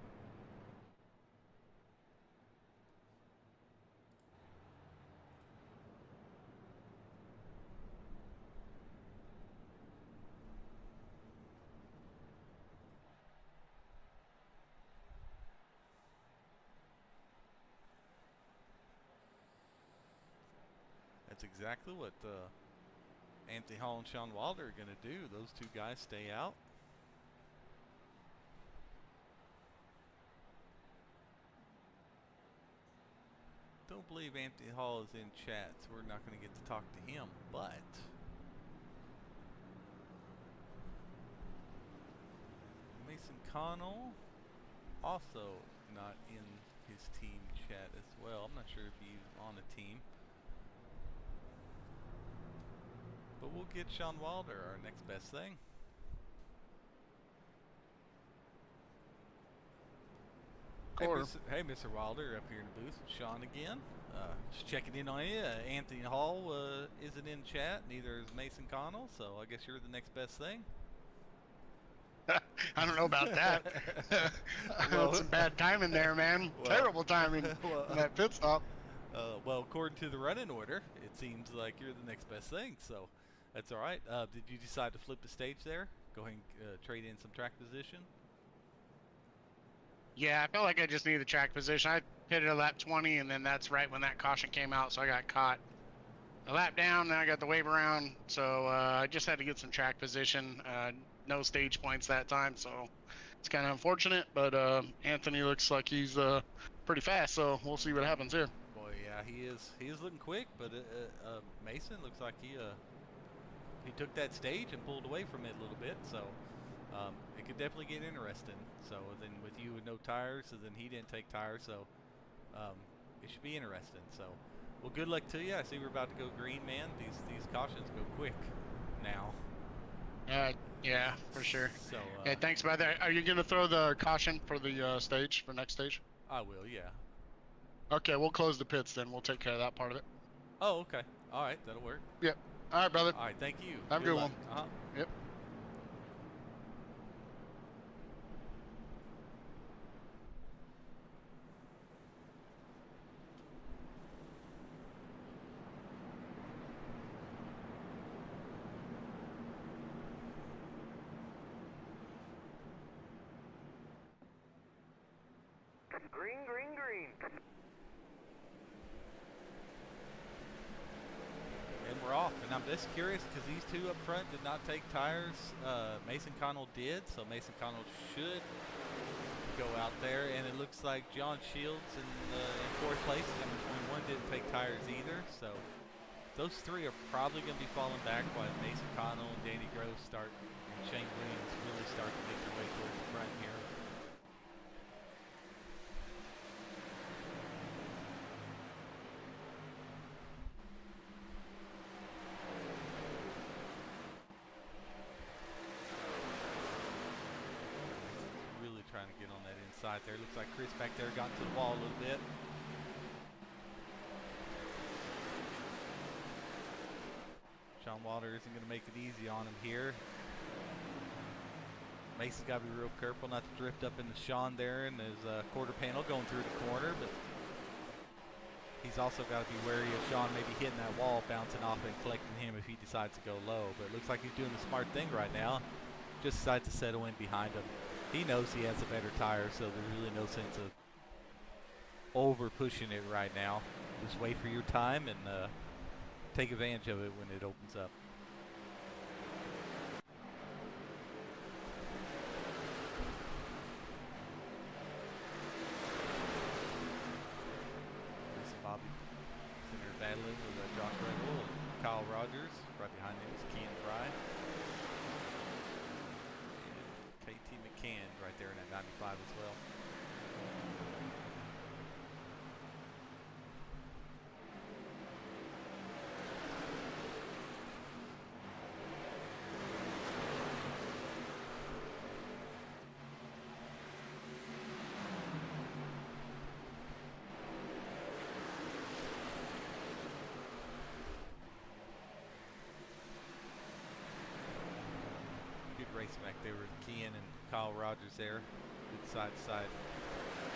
Speaker 1: That's exactly what Anthony Hall and Sean Wilder are going to do. Those two guys stay out. Don't believe Anthony Hall is in chat, so we're not going to get to talk to him, but Mason Connell also not in his team chat as well. I'm not sure if he's on a team. But we'll get Sean Wilder, our next best thing. Hey, Mr. Wilder, up here in the booth. Sean again. Just checking in on you. Anthony Hall isn't in chat. Neither is Mason Connell. So I guess you're the next best thing.
Speaker 3: I don't know about that. Well, some bad timing there, man.
Speaker 1: Well,
Speaker 3: terrible timing in that pit stop.
Speaker 1: Well, according to the running order, it seems like you're the next best thing. So that's all right. Did you decide to flip the stage there? Go ahead and trade in some track position?
Speaker 3: Yeah, I felt like I just needed the track position. I pitted at lap 20, and then that's right when that caution came out, so I got caught a lap down, then I got the wave around, so I just had to get some track position. No stage points that time, so it's kind of unfortunate, but Anthony looks like he's pretty fast, so we'll see what happens here.
Speaker 1: Boy, yeah, he is looking quick, but Mason looks like he took that stage and pulled away from it a little bit, so it could definitely get interesting. So then with you with no tires, so then he didn't take tires, so it should be interesting. So Well, good luck to you. I see we're about to go green, man. These cautions go quick now.
Speaker 3: Yeah, for sure.
Speaker 1: So,
Speaker 3: Hey, thanks, brother. Are you gonna throw the caution for the stage for next stage?
Speaker 1: I will, yeah.
Speaker 3: Okay, we'll close the pits then. We'll take care of that part of it.
Speaker 1: Oh, okay. All right, that'll work.
Speaker 3: Yep. All right, brother.
Speaker 1: All right, thank you.
Speaker 3: Have a good
Speaker 1: luck.
Speaker 3: one. Yep.
Speaker 6: Green, green, green.
Speaker 1: And we're off. And I'm just curious because these two up front did not take tires. Mason Connell did, so Mason Connell should go out there. And it looks like John Shields in fourth place, number 21, didn't take tires either. So those three are probably going to be falling back while Mason Connell and Danny Gross start, and Shane Williams really start to make their way towards the front here. Trying to get on that inside there. Looks like Chris back there got to the wall a little bit. Sean Walter isn't going to make it easy on him here. Mason's got to be real careful not to drift up into Sean there in his quarter panel going through the corner, but he's also got to be wary of Sean maybe hitting that wall, bouncing off and collecting him if he decides to go low. But it looks like he's doing the smart thing right now. Just decides to settle in behind him. He knows he has a better tire, so there's really no sense of over pushing it right now. Just wait for your time and take advantage of it when it opens up. Lisa Bobby sitting there battling with Josh Reynolds and Kyle Rogers. Right behind him is Kean Fry. Right there in that 95 as well. Good race back there with Kean and Kyle Rogers there. Good side-to-side,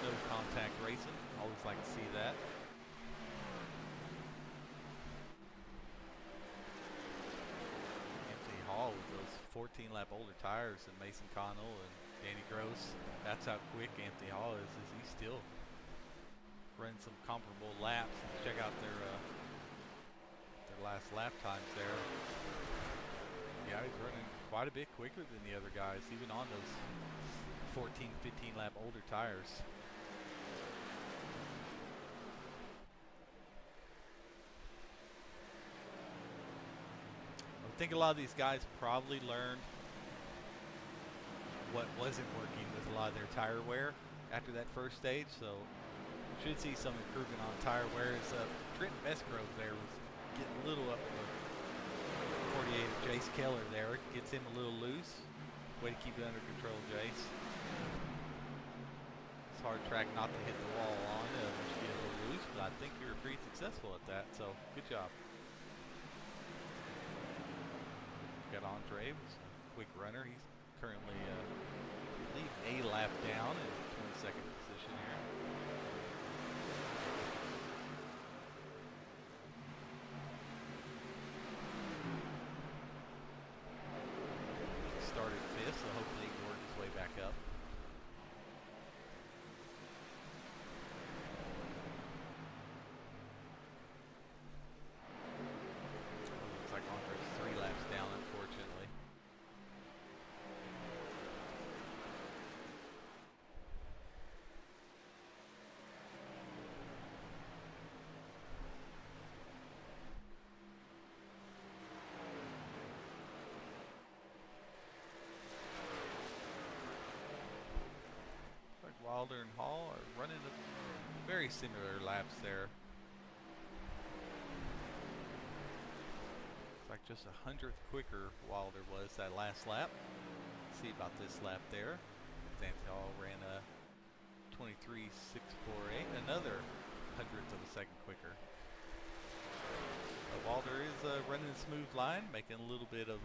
Speaker 1: no contact racing. Always like to see that. Anthony Hall with those 14-lap older tires and Mason Connell and Danny Gross. That's how quick Anthony Hall is he's still running some comparable laps. Check out their last lap times there. Yeah, he's running quite a bit quicker than the other guys, even on those 14, 15 lap older tires. I think a lot of these guys probably learned what wasn't working with a lot of their tire wear after that first stage, so should see some improvement on tire wear. As Trenton Besgrove there was getting a little up the 48 of Jace Keller there. Gets him a little loose. Way to keep it under control, Jace. It's hard track not to hit the wall on it once you get a little loose, but I think you were pretty successful at that, so good job. Got Andre, who's a quick runner. He's currently, I believe, a lap down in 22nd position here. Started fifth, so hopefully he can work his way back up. Looks like Andre's 3 laps down, unfortunately. Wilder and Hall are running very similar laps there. just 100th quicker Wilder was that last lap. See about this lap there. Anthony Hall ran a 23.648, another 100th of a second quicker. Wilder is running a smooth line, making a little bit of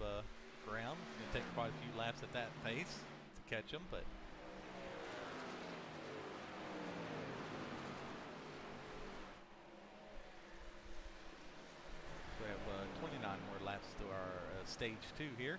Speaker 1: ground. It's going to take quite a few laps at that pace to catch him, but we have 29 more laps to our stage 2 here.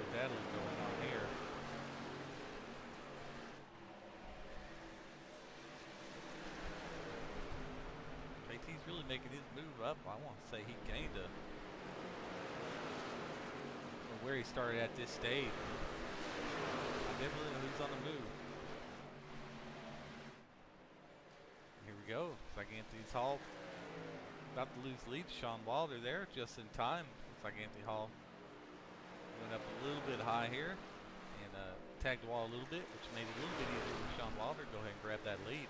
Speaker 1: Battling going on here. JT's really making his move up. I want to say he gained from where he started at this stage. I definitely know who's on the move. Here we go. Looks like Anthony Hall about to lose the lead. Sean Wilder there just in time. Looks like Anthony Hall went up a little bit high here and tagged the wall a little bit, which made it a little bit easier for Sean Wilder to go ahead and grab that lead.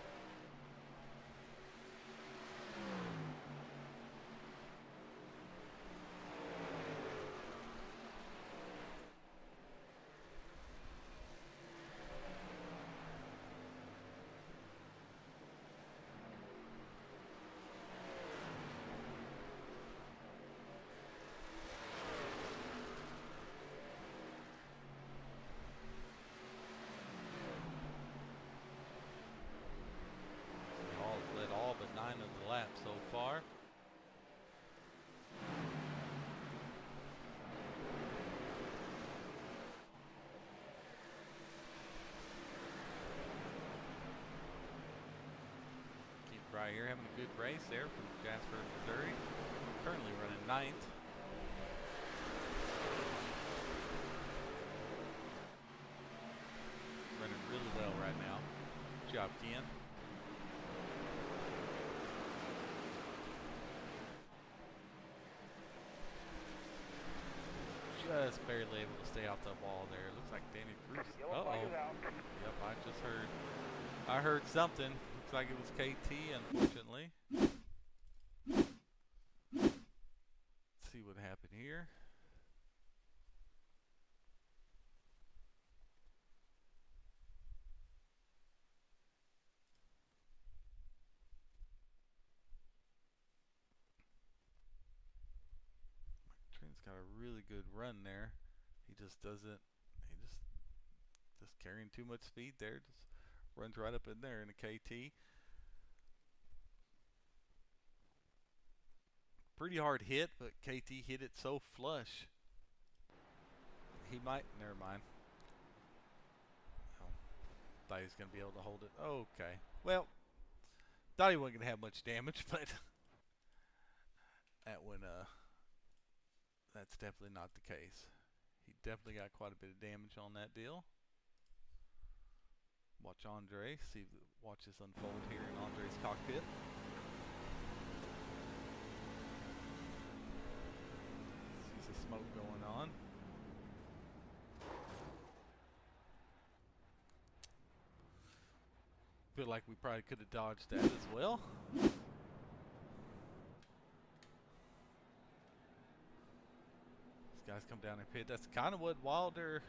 Speaker 1: So far. Keep right here having a good race there from Jasper, Missouri. Currently running 9th. Running really well right now. Good job, Ken. Just barely able to stay off the wall there. Looks like Danny Cruz. Uh-oh. Yep, I heard something. Looks like it was KT, unfortunately. Let's see what happened here. Trent's got a really good run there. He just doesn't, just carrying too much speed there. Just runs right up in there in a KT. Pretty hard hit, but KT hit it so flush. He might, never mind. Oh, thought he was going to be able to hold it. Okay. Well, thought he wasn't going to have much damage, but that one, that's definitely not the case. He definitely got quite a bit of damage on that deal. Watch Andre, watch this unfold here in Andre's cockpit. smoke going on. Feel like we probably could have dodged that as well. These guys come down and pit. That's kind of what Wilder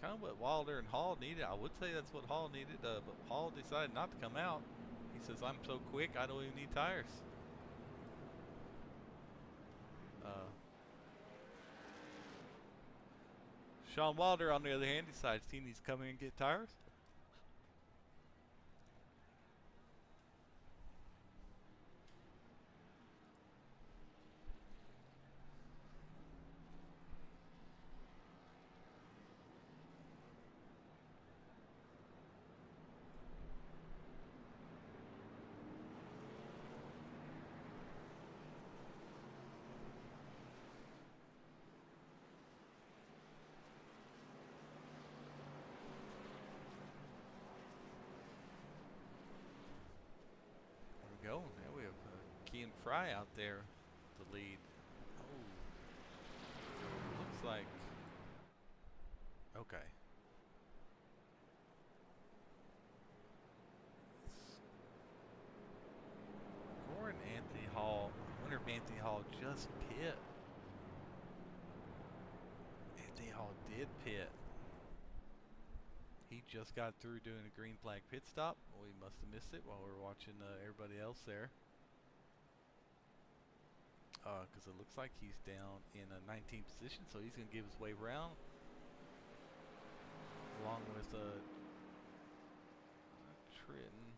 Speaker 1: and Hall needed. I would say that's what Hall needed, but Hall decided not to come out. He says, "I'm so quick, I don't even need tires." Sean Wilder, on the other hand, decides he needs to come in and get tires. Go. Now we have Key and Fry out there to lead. Oh, looks like okay. Gore and Anthony Hall. I wonder if Anthony Hall just pit. Anthony Hall did pit. He just got through doing a green flag pit stop. We must have missed it while we were watching everybody else there. Because it looks like he's down in a 19th position, so he's going to give his way around. Along with Tritton.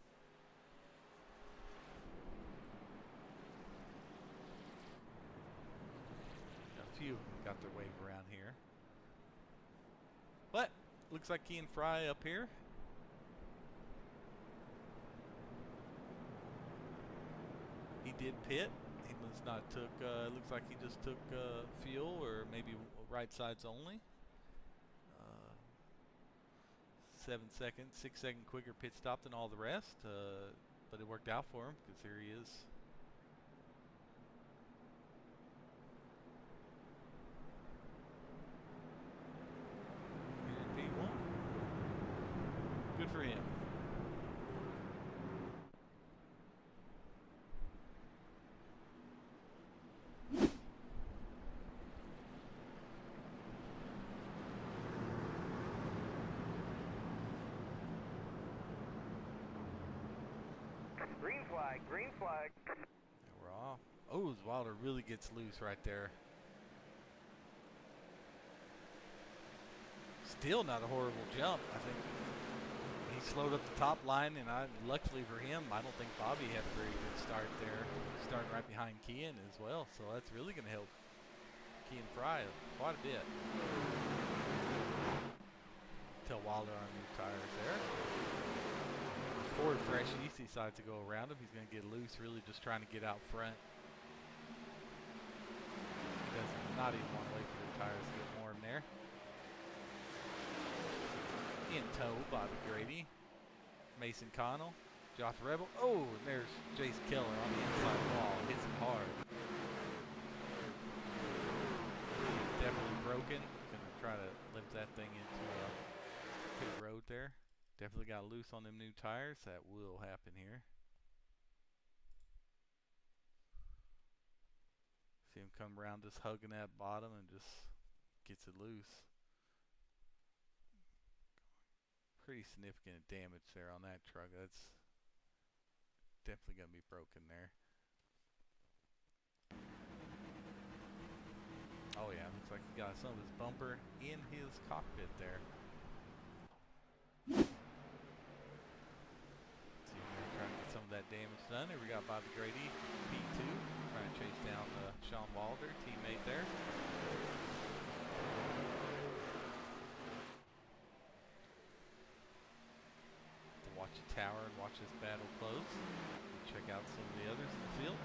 Speaker 1: A few of them got their way around here. But looks like Key and Fry up here. He did pit. He must not took, looks like he just took fuel or maybe right sides only. 6 second quicker pit stop than all the rest. But it worked out for him because here he is. Here in P1. Good for him.
Speaker 6: Green flag, green flag.
Speaker 1: And we're off. Oh, Wilder really gets loose right there. Still not a horrible jump. I think he slowed up the top line, and luckily for him, I don't think Bobby had a very good start there. Starting right behind Kean as well, so that's really going to help Kean Fry quite a bit. Tell Wilder on new tires there. Ford fresh, he decides to go around him. He's going to get loose, really just trying to get out front. He does not even want to wait for the tires to get warm there. In tow, Bobby Grady, Mason Connell, Josh Rebel. Oh, and there's Jace Keller on the inside wall. Hits him hard. He's definitely broken. Gonna try to lift that thing into pit road there. Definitely got loose on them new tires. That will happen here. See him come around just hugging that bottom and just gets it loose. Pretty significant damage there on that truck. That's definitely going to be broken there. Oh yeah, looks like he got some of his bumper in his cockpit there. Trying to get some of that damage done. Here we got Bobby Grady, P2, trying to chase down Sean Wilder, teammate there. To watch the tower and watch this battle close. Check out some of the others in the field.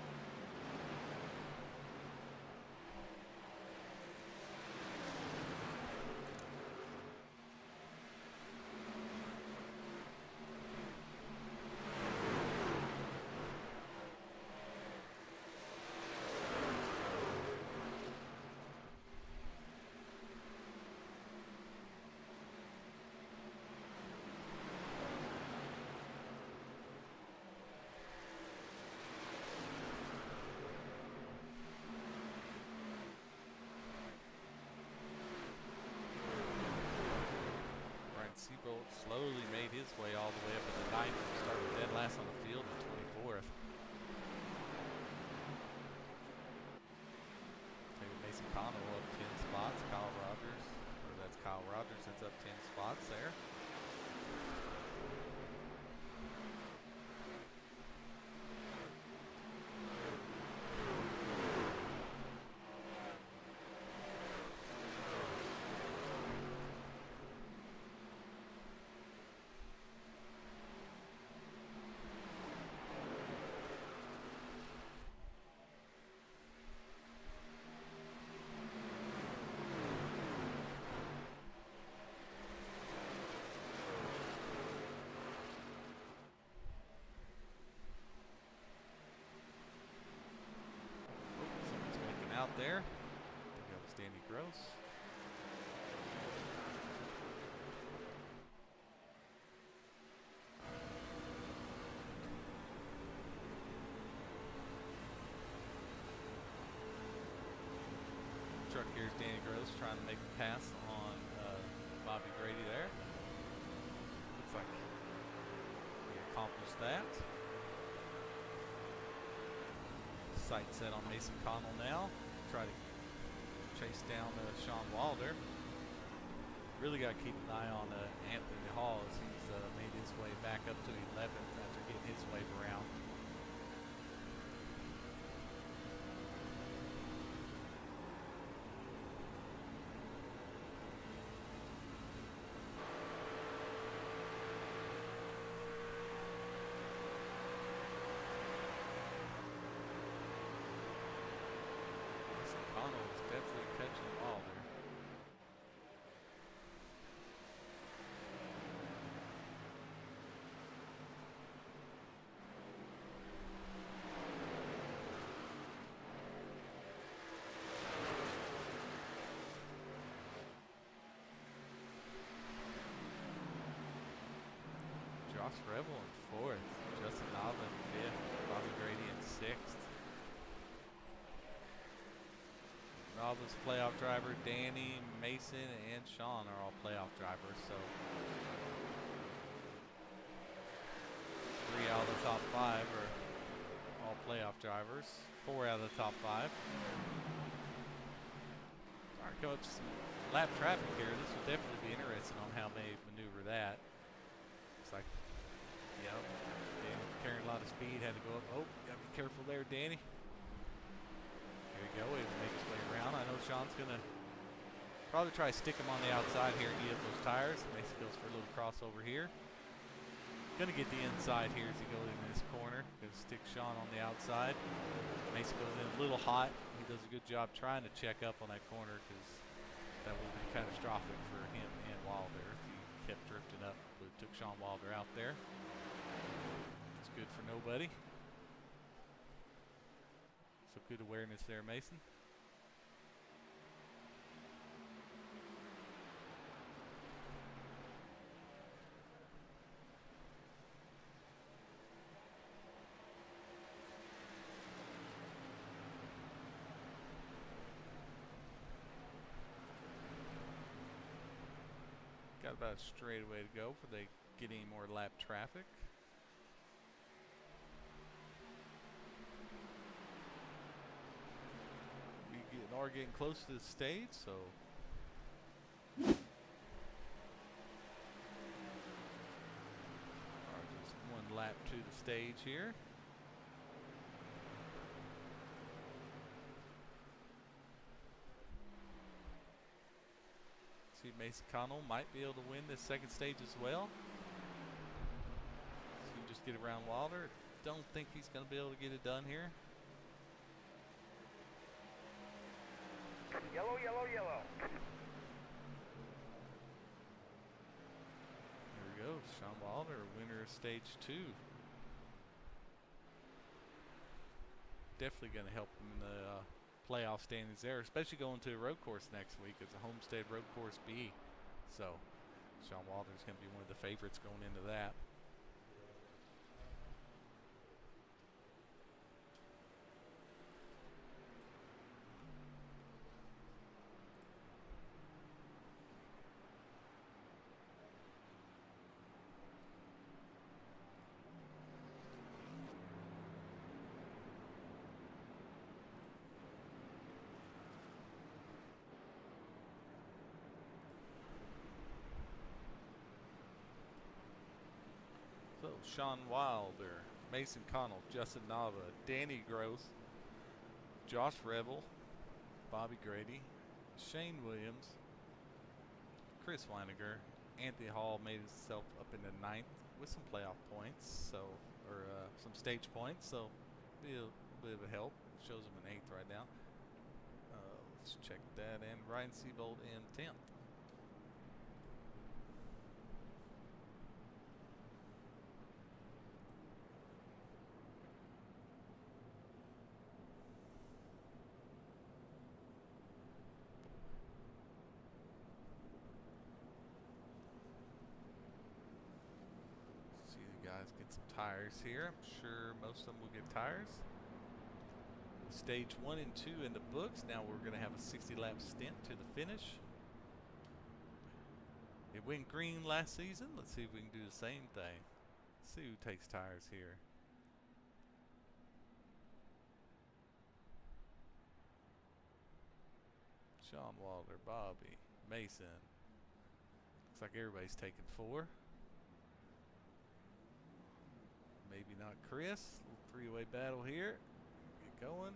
Speaker 1: Seabolt slowly made his way all the way up to the 9th, started dead last on the field at 24th. Taking Mason Connell up 10 spots. Kyle Rogers, or that's Kyle Rogers, that's up 10 spots there. Out there. I think that was Danny Gross. Truck here's Danny Gross trying to make the pass on Bobby Grady there. Looks like he accomplished that. Sight set on Mason Connell now. Try to chase down Sean Wilder. Really got to keep an eye on Anthony Hall as he's made his way back up to 11th after getting his wave around. Definitely catching Wilder. Josh Rebel in 4th, Justin Alvin in 5th, Bobby Grady in 6th. Robles playoff driver, Danny, Mason, and Sean are all playoff drivers, so 3 out of the top 5 are all playoff drivers. 4 out of the top 5. Our coach, some lap traffic here. This will definitely be interesting on how they maneuver that. Looks like, yep, Danny carrying a lot of speed, had to go up. Oh, gotta be careful there, Danny. There you go, he make his way around. I know Sean's gonna probably try to stick him on the outside here and get up those tires. Mason goes for a little crossover here. Gonna get the inside here as he goes in this corner. Gonna stick Sean on the outside. Mason goes in a little hot. He does a good job trying to check up on that corner because that would have been catastrophic for him and Wilder if he kept drifting up. But took Sean Wilder out there. It's good for nobody. So good awareness there, Mason. Got about a straightaway to go before they get any more lap traffic. Are getting close to the stage, so just one lap to the stage here. See, Mason Connell might be able to win this second stage as well. So you just get around Wilder. Don't think he's going to be able to get it done here.
Speaker 6: Yellow, yellow, yellow.
Speaker 1: There we go, Sean Wilder, winner of stage 2. Definitely going to help him in the playoff standings there, especially going to a road course next week. It's a Homestead Road Course B. So Sean Wilder's going to be one of the favorites going into that. Sean Wilder, Mason Connell, Justin Nava, Danny Gross, Josh Revel, Bobby Grady, Shane Williams, Chris Weiniger, Anthony Hall made himself up in the 9th with some playoff points, so some stage points, so be a bit of a help. Shows him an 8th right now. Let's check that, and Ryan Seabold in 10th. Guys get some tires here. I'm sure most of them will get tires. Stage 1 and 2 in the books. Now we're going to have a 60-lap stint to the finish. It went green last season. Let's see if we can do the same thing. Let's see who takes tires here. Sean Wilder, Bobby, Mason. Looks like everybody's taking 4. Maybe not Chris. Little three-way battle here. Get going.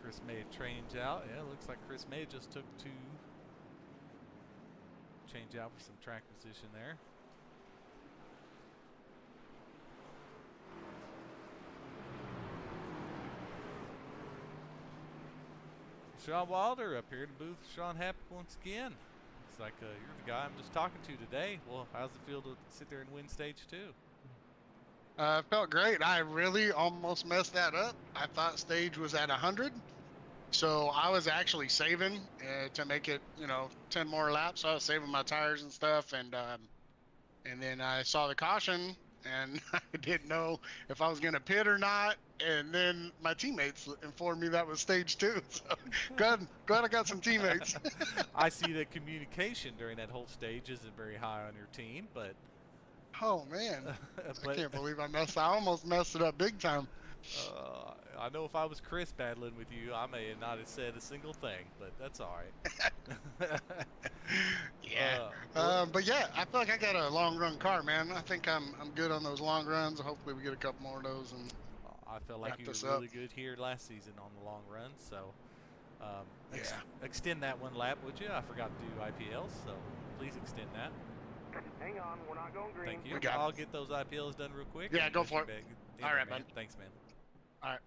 Speaker 1: Chris May change out. Yeah, looks like Chris May just took 2. Change out for some track position there. Sean Wilder up here in the booth. Sean Happ once again. Looks like you're the guy I'm just talking to today. Well, how's it feel to sit there and win stage 2?
Speaker 3: Felt great. I really almost messed that up. I thought stage was at 100. So I was actually saving to make it, 10 more laps. I was saving my tires and stuff. And then I saw the caution and I didn't know if I was going to pit or not. And then my teammates informed me that was stage 2. So glad I got some teammates.
Speaker 1: I see that communication during that whole stage isn't very high on your team, but
Speaker 3: oh man, I can't believe I almost messed it up big time.
Speaker 1: I know if I was Chris battling with you, I may not have said a single thing, but that's all right.
Speaker 3: Yeah. But yeah, I feel like I got a long run car, man. I think I'm good on those long runs. Hopefully we get a couple more of those. And
Speaker 1: I felt like you were really good here last season on the long run, so extend that one lap, would you? I forgot to do IPLs, so please extend that.
Speaker 6: Hang on, we're not going green.
Speaker 1: Thank you. I'll get those IPLs done real quick.
Speaker 3: Yeah, go for it. All right, man.
Speaker 1: Thanks, man.
Speaker 3: All right.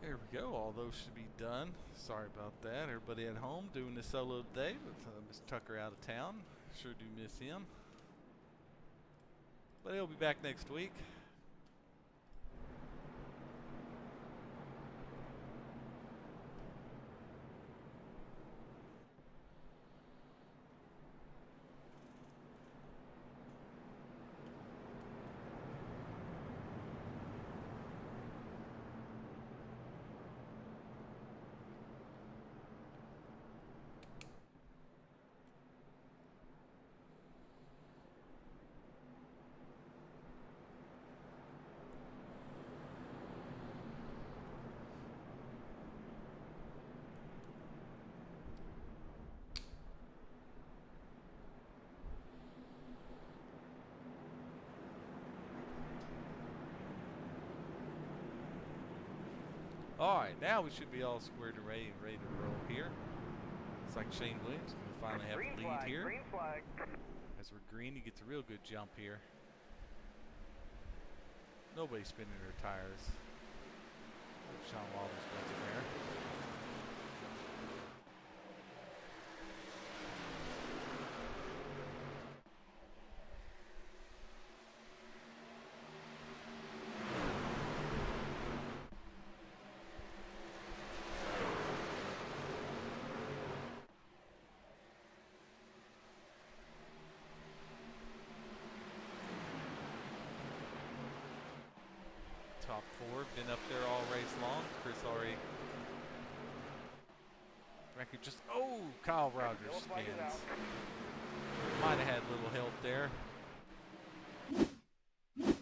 Speaker 1: There we go. All those should be done. Sorry about that. Everybody at home doing this solo today with Mr. Tucker out of town. Sure do miss him. But he'll be back next week. Alright, now we should be all squared away and ready to roll here. It's like Shane Williams going to finally have a lead here.
Speaker 6: Green flag.
Speaker 1: As we're green, he gets a real good jump here. Nobody's spinning their tires. Sean Wilder's bunching there. top 4. Been up there all race long. Chris already record just, oh, Kyle Rogers spins. Might have had a little help there. Let's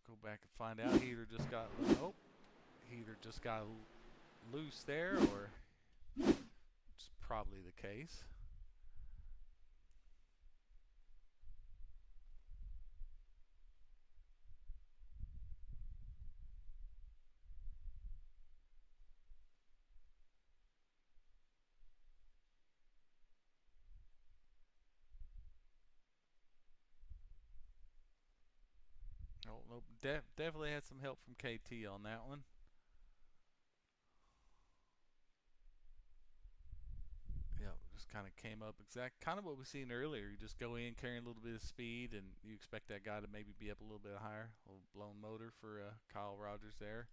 Speaker 1: go back and find out. Heater just got, oh, Heater just got loose there, or it's probably the case. Oh, nope. Definitely had some help from KT on that one. Yeah, just kind of came up kind of what we seen earlier. You just go in carrying a little bit of speed, and you expect that guy to maybe be up a little bit higher. A little blown motor for Kyle Rogers there.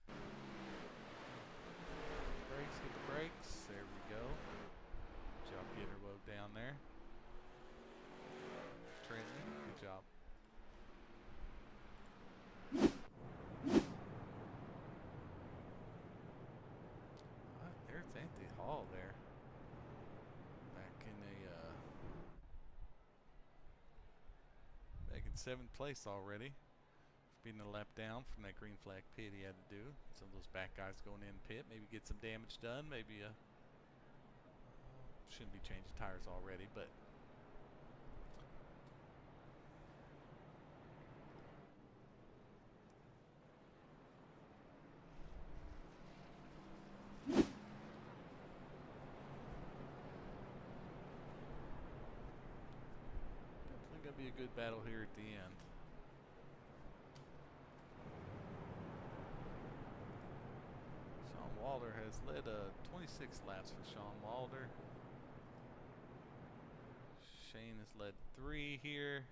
Speaker 1: Brakes, get the brakes. There we go. Good job getting her woe down there. Trenton, good job. There's Anthony Hall there. Back in 7th place already. Being a lap down from that green flag pit he had to do. Some of those back guys going in pit, maybe get some damage done, maybe shouldn't be changing tires already, but definitely gonna be a good battle here at the end. Walder has led 26 laps for Sean Walder. Shane has led 3 here.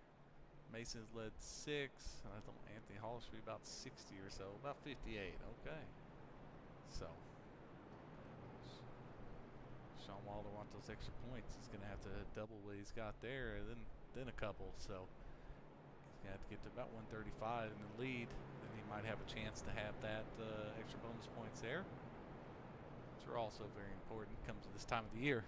Speaker 1: Mason has led 6. I think Anthony Hall should be about 60 or so, about 58. Okay. So Sean Walder wants those extra points. He's gonna have to double what he's got there, and then a couple. So he's gonna have to get to about 135 in the lead. Then he might have a chance to have that extra bonus points there. Are also very important. Comes to this time of the year.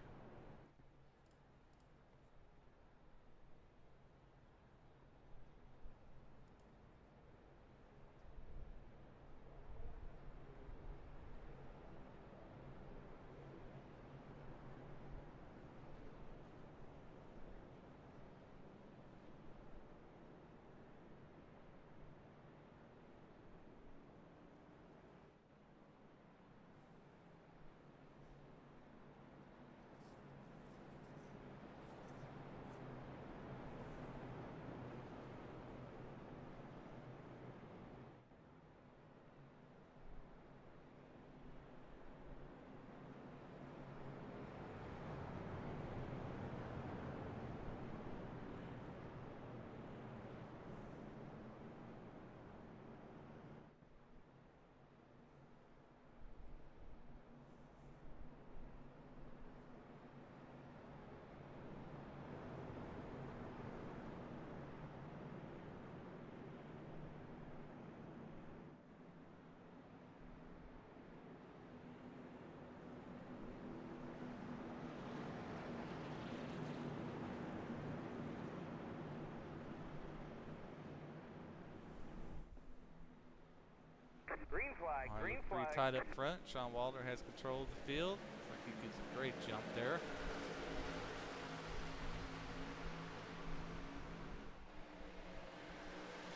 Speaker 6: Green flag, green flag.
Speaker 1: Pretty tight up front. Sean Walder has control of the field. Looks like he gets a great jump there.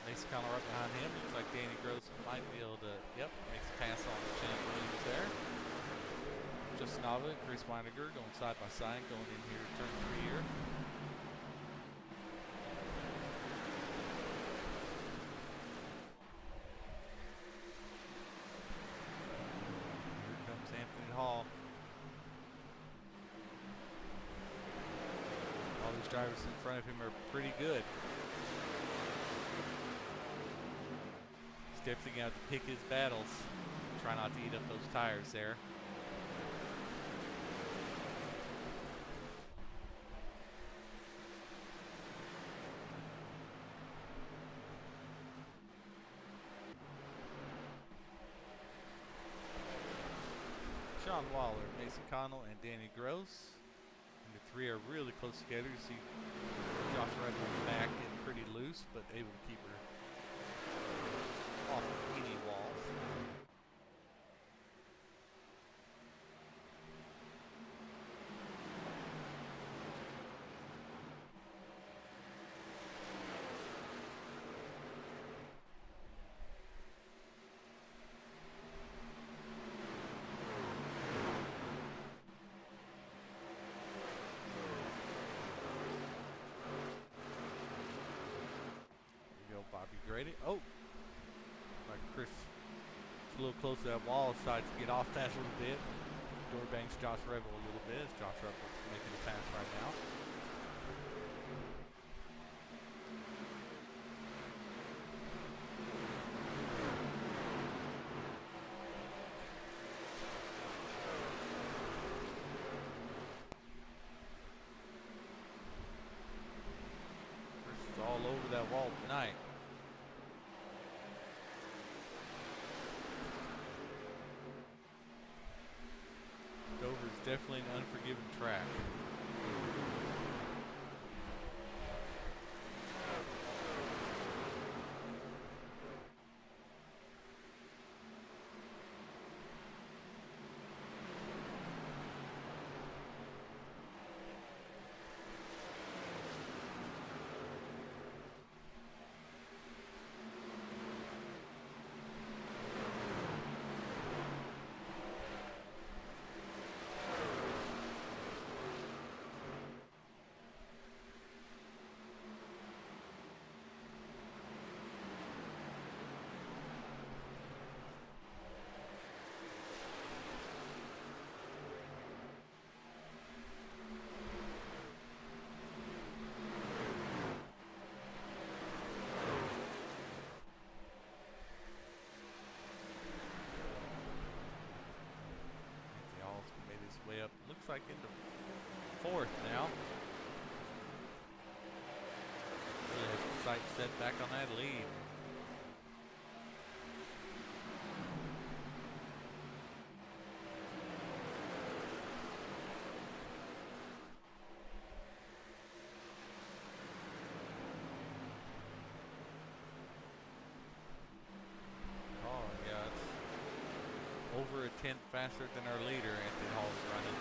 Speaker 1: Mason kind of right behind him. Looks like Danny Gross might be able to, yep, makes a pass on to Shane Williams there. Justin Nava and Chris Weiniger going side by side, going in here to turn 3 here. Hall. All these drivers in front of him are pretty good. He's definitely going to have to pick his battles. Try not to eat up those tires there. Sean Waller, Mason Connell, and Danny Gross. And the three are really close together. You see Josh Red on the back getting pretty loose, but able to keep her off of any walls. Bobby Grady. Oh, like Chris, it's a little close to that wall. Decides to get off that a little bit. Door bangs Josh Rebel a little bit. As Josh Rebel's making a pass right now. Chris is all over that wall tonight. Dover's definitely an unforgiving track. Way up, looks like into fourth now. Really has his sights set back on that lead. Oh yeah, it's over a tenth faster than our leader, Anthony Hall's running.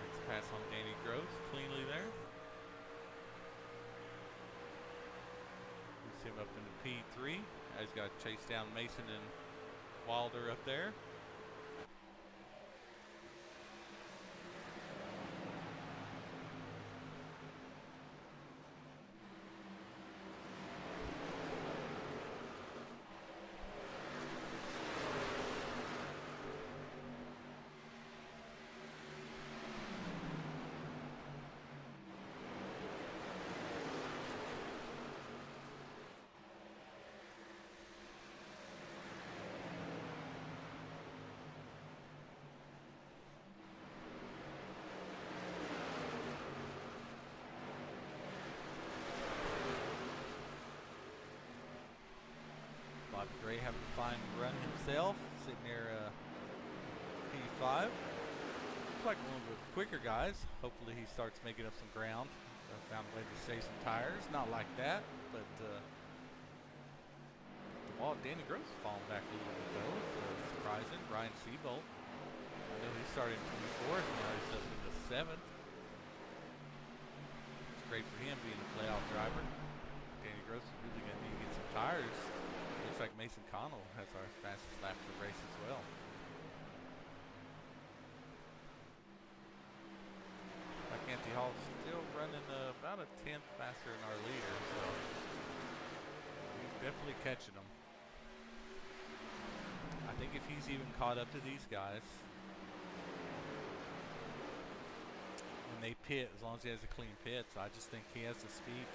Speaker 1: Next pass on Danny Gross, cleanly there. Him up into P3. He's got to chase down Mason and Wilder up there. Bobby Gray having to find a run himself, sitting there P5. Looks like one of the quicker guys. Hopefully he starts making up some ground. Found a way to save some tires. Not like that, but the wall. Danny Gross is falling back a little bit though. It's surprising. Ryan Seabolt. I know he started in 24th, now he's up into 7th. It's great for him being a playoff driver. Danny Gross is really going to need to get some tires. Looks like Mason Connell has our fastest lap of the race as well. Like Anthony Hall still running about a tenth faster than our leader, so he's definitely catching them. I think if he's even caught up to these guys, when they pit, as long as he has a clean pit, so I just think he has the speed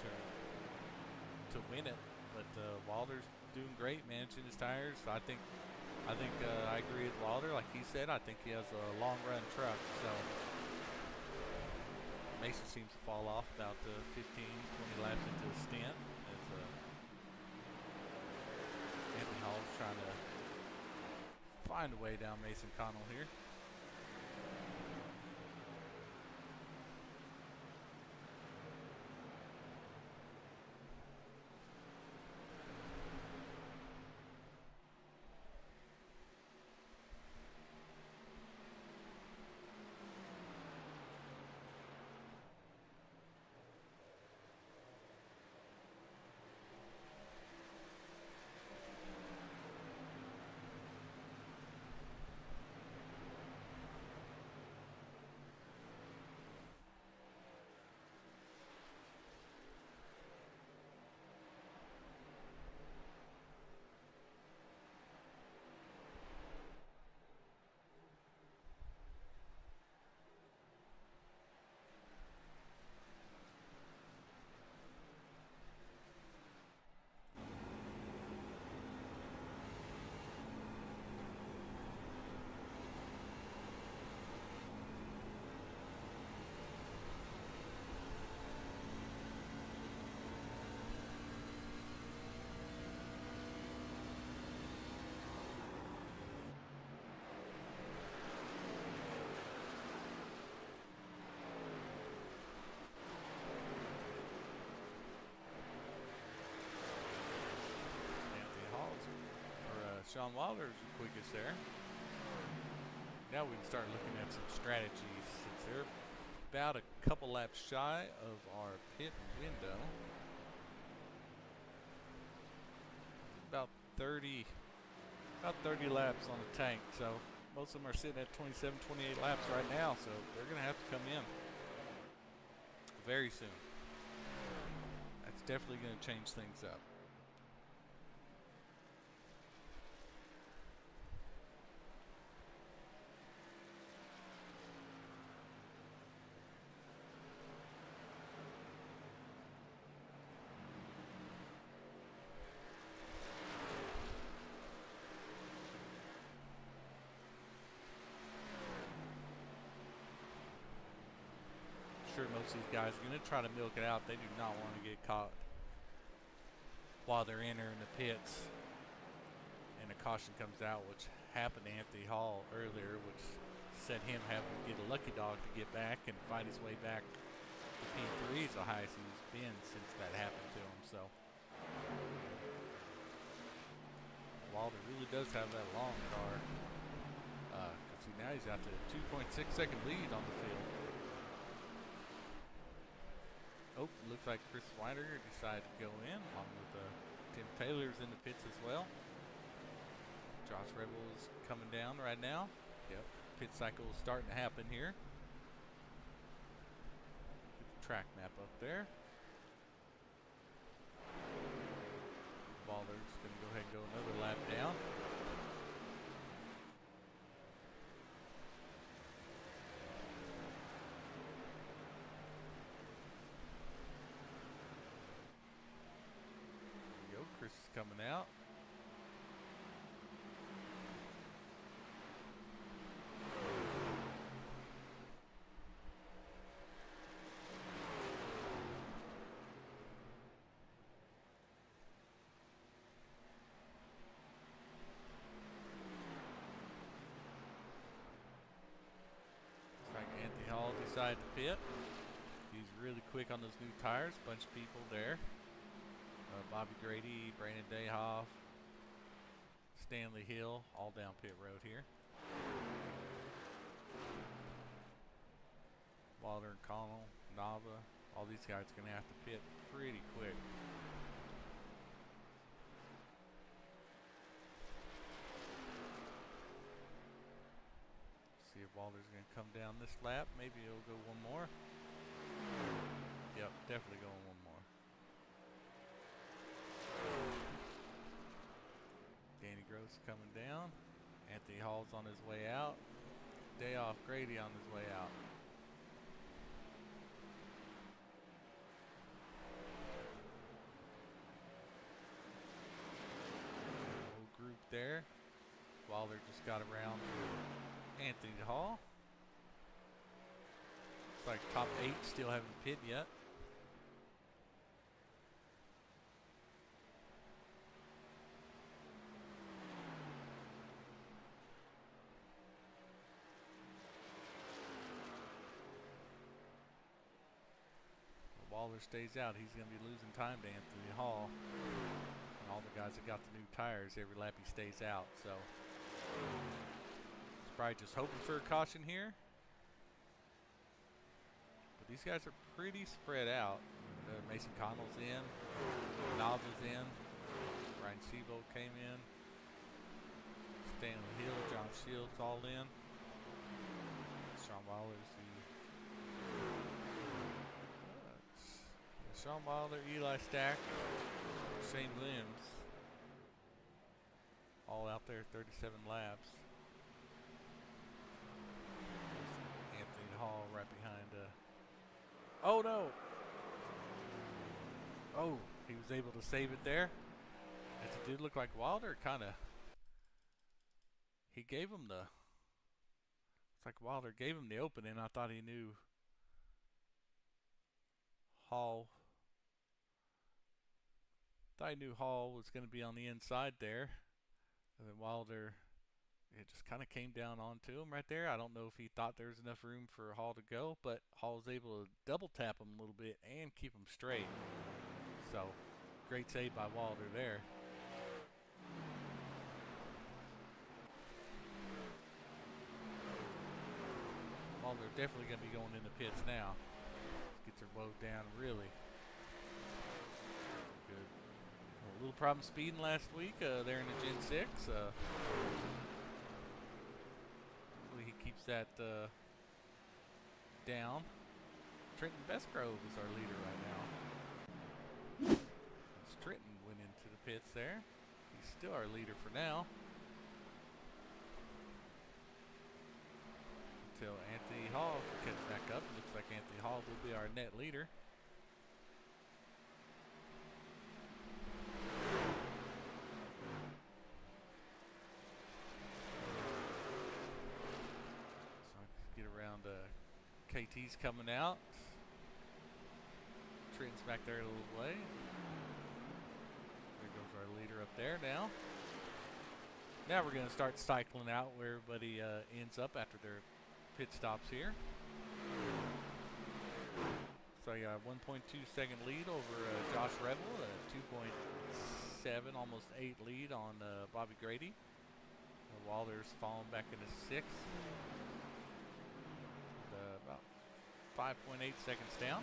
Speaker 1: to win it. but Walter's doing great managing his tires. So I think I agree with Walter. Like he said, I think he has a long run truck. So Mason seems to fall off about 15, 20 laps into the stint as Anthony Hall's trying to find a way down Mason Connell here. Sean Wilder's the quickest there. Now we can start looking at some strategies since they're about a couple laps shy of our pit window. About 30 laps on the tank, so most of them are sitting at 27, 28 laps right now, so they're going to have to come in very soon. That's definitely going to change things up. Sure, most of these guys are going to try to milk it out. They do not want to get caught while they're entering the pits and a caution comes out, which happened to Anthony Hall earlier, which sent him having to get a lucky dog to get back and fight his way back to P3 is the highest he's been since that happened to him. So Walter really does have that long car. See, now he's got the 2.6 second lead on the field. Oh, looks like Chris Wider decided to go in, along with Tim Taylor's in the pits as well. Josh Rebel is coming down right now. Yep, pit cycle is starting to happen here. Get the track map up there. Balder's going to go ahead and go another lap down. Chris is coming out. Looks like Anthony Hall decided to pit. He's really quick on those new tires. Bunch of people there. Bobby Grady, Brandon Dayhoff, Stanley Hill, all down pit road here. Walter and Connell, Nava, all these guys are going to have to pit pretty quick. See if Walter's going to come down this lap. Maybe he'll go one more. Yep, definitely going one more. Danny Gross coming down. Anthony Hall's on his way out. Dayoff Grady on his way out. there. Wilder just got around Anthony Hall. Looks like top 8 still haven't pitted yet. Wilder stays out, he's going to be losing time to Anthony Hall. And all the guys that got the new tires, every lap he stays out. So he's probably just hoping for a caution here. But these guys are pretty spread out. Mason Connell's in, Knobs is in, Ryan Seabold came in, Stanley Hill, John Shields all in. Sean Wilder's the Sean Wilder, Eli Stack, Shane Williams, all out there, 37 laps. Anthony Hall right behind. Oh no! Oh, he was able to save it there. As it did look like Wilder kind of. He gave him the. It's like Wilder gave him the opening. I thought he knew Hall. Thought I knew Hall was going to be on the inside there. And then Wilder, it just kind of came down onto him right there. I don't know if he thought there was enough room for Hall to go, but Hall was able to double tap him a little bit and keep him straight. So, great save by Wilder there. Wilder definitely going to be going in the pits now. Gets her woe down really good. A little problem speeding last week there in the Gen 6. Hopefully he keeps that down. Trenton Bestgrove is our leader right now. As Trenton went into the pits there. He's still our leader for now. Until Anthony Hall catches back up. It looks like Anthony Hall will be our net leader. KT's coming out. Trenton's back there a little way. There goes our leader up there now. Now we're going to start cycling out where everybody ends up after their pit stops here. So I got a 1.2 second lead over Josh Revel, a 2.7, almost 8 lead on Bobby Grady. Wilder's falling back into 6th. About 5.8 seconds down.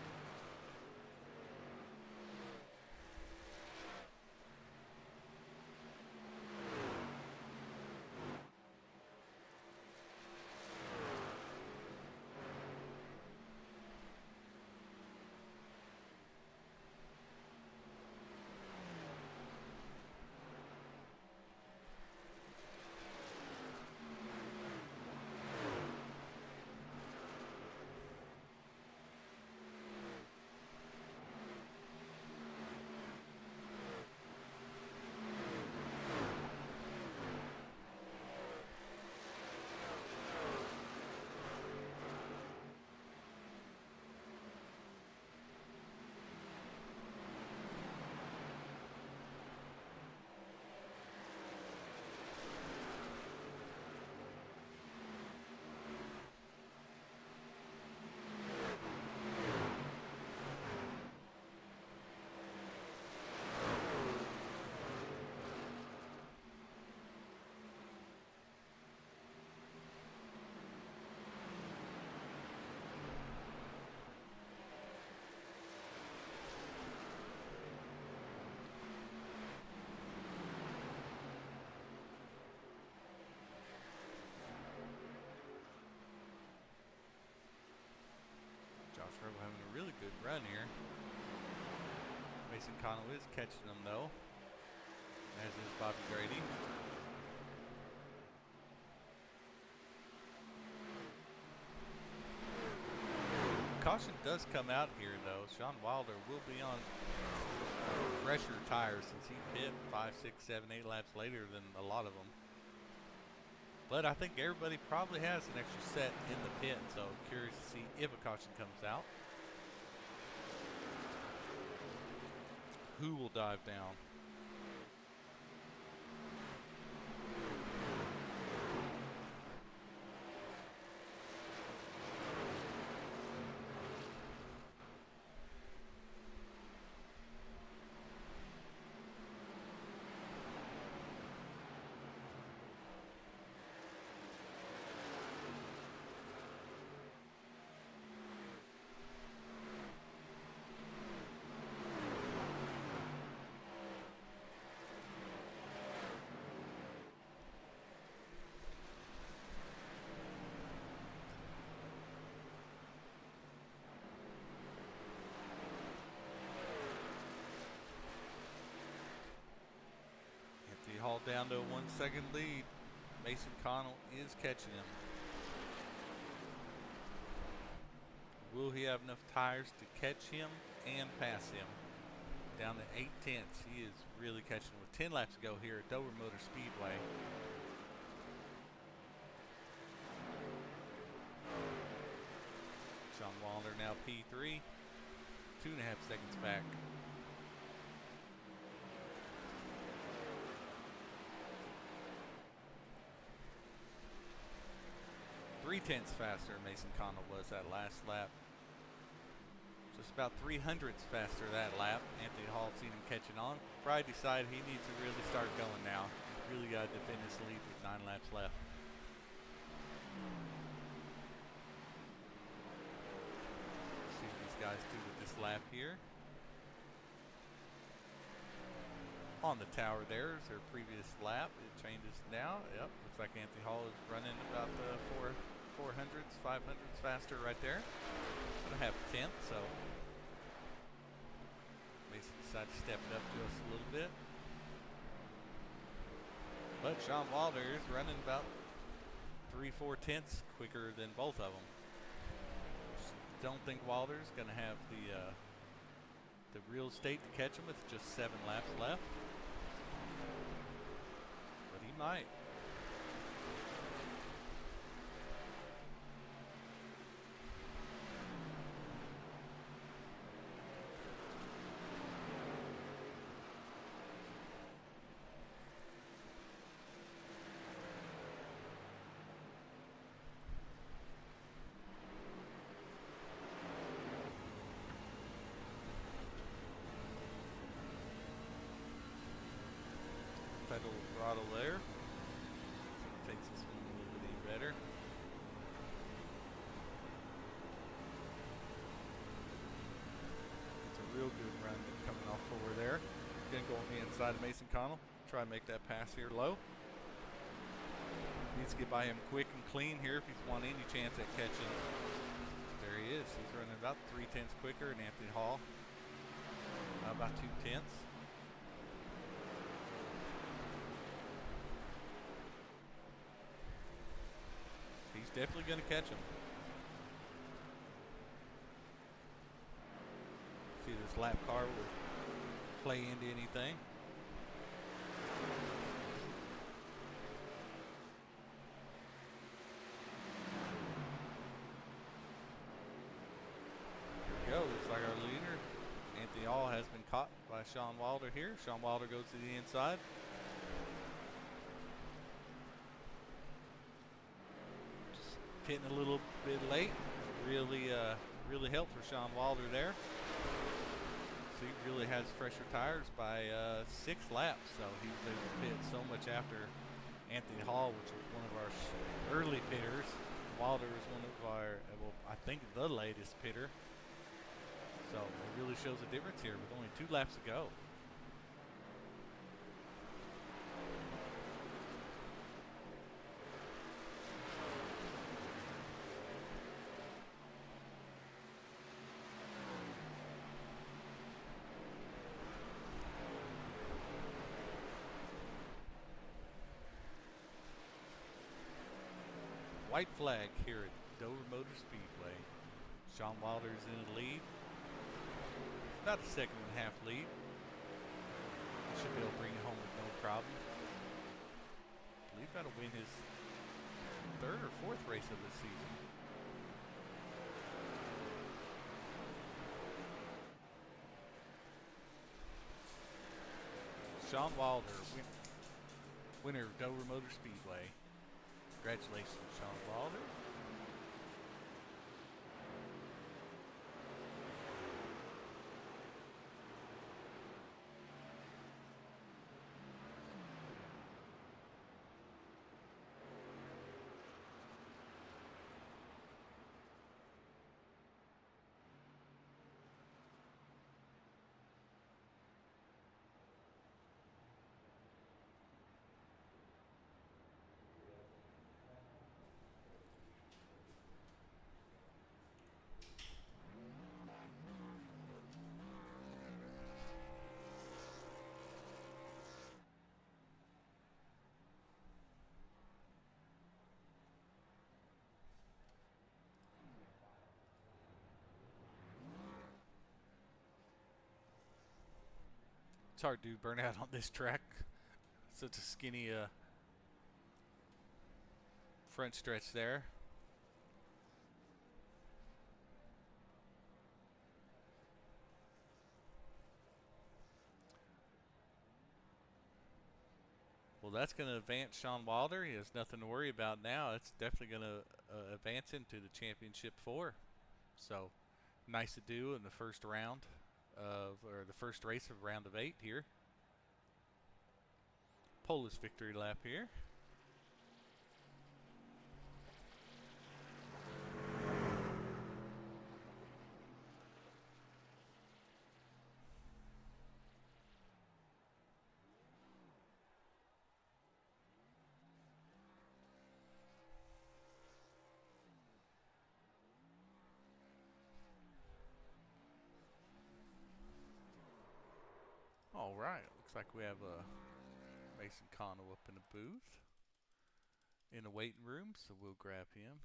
Speaker 1: Revel having a really good run here. Mason Connell is catching them though, as is Bobby Grady. Caution does come out here though. Sean Wilder will be on fresher tires since he pit 5, 6, 7, 8 laps later than a lot of them. But I think everybody probably has an extra set in the pit, so curious to see if a caution comes out. Who will dive down? Hauled down to a 1 second lead. Mason Connell is catching him. Will he have enough tires to catch him and pass him? Down to 8 tenths. He is really catching him with 10 laps to go here at Dover Motor Speedway. Sean Waller now P3. 2.5 seconds back. 3 tenths faster Mason Connell was that last lap. Just about 300ths faster that lap. Anthony Hall seen him catching on. Fry decided he needs to really start going now. Really got to defend his lead with 9 laps left. See what these guys do with this lap here. On the tower there is their previous lap. It changes now. Yep, looks like Anthony Hall is running about the 400ths, 500ths faster right there. About a half a tenth, so Mason decided to step it up just a little bit. But Sean Wilder is running about 3-4 tenths quicker than both of them. Don't think Wilder's going to have the real estate to catch him with just 7 laps left. But he might. Pedal throttle there. Takes this one a little bit better. It's a real good run coming off forward there. Gonna go on the inside of Mason Connell. Try and make that pass here low. Needs to get by him quick and clean here if he's want any chance at catching. There he is. He's running about 3 tenths quicker than Anthony Hall. About 2 tenths. He's definitely going to catch him. See this lap car will play into anything. Here we go. Looks like our leader, Anthony Hall, has been caught by Sean Wilder here. Sean Wilder goes to the inside. Hitting a little bit late, really helped for Sean Wilder there. So he really has fresher tires by 6 laps, so he was able to pit so much after Anthony Hall, which was one of our early pitters. Wilder is one of our, well, I think the latest pitter. So it really shows a difference here with only 2 laps to go. White flag here at Dover Motor Speedway. Sean Wilder is in the lead. About a 1.5 second lead. should be able to bring it home with no problem. I believe that'll win his 3rd or 4th race of the season. Sean Wilder, winner of Dover Motor Speedway. Congratulations, Sean Wilder. It's hard to do burnout on this track. Such a skinny front stretch there. Well, that's going to advance Sean Wilder. He has nothing to worry about now. It's definitely going to advance into the championship 4. So, nice to do in the first round or the first race of round of 8 here. Polish victory lap here. All right, looks like we have Mason Connell up in the booth in the waiting room, so we'll grab him.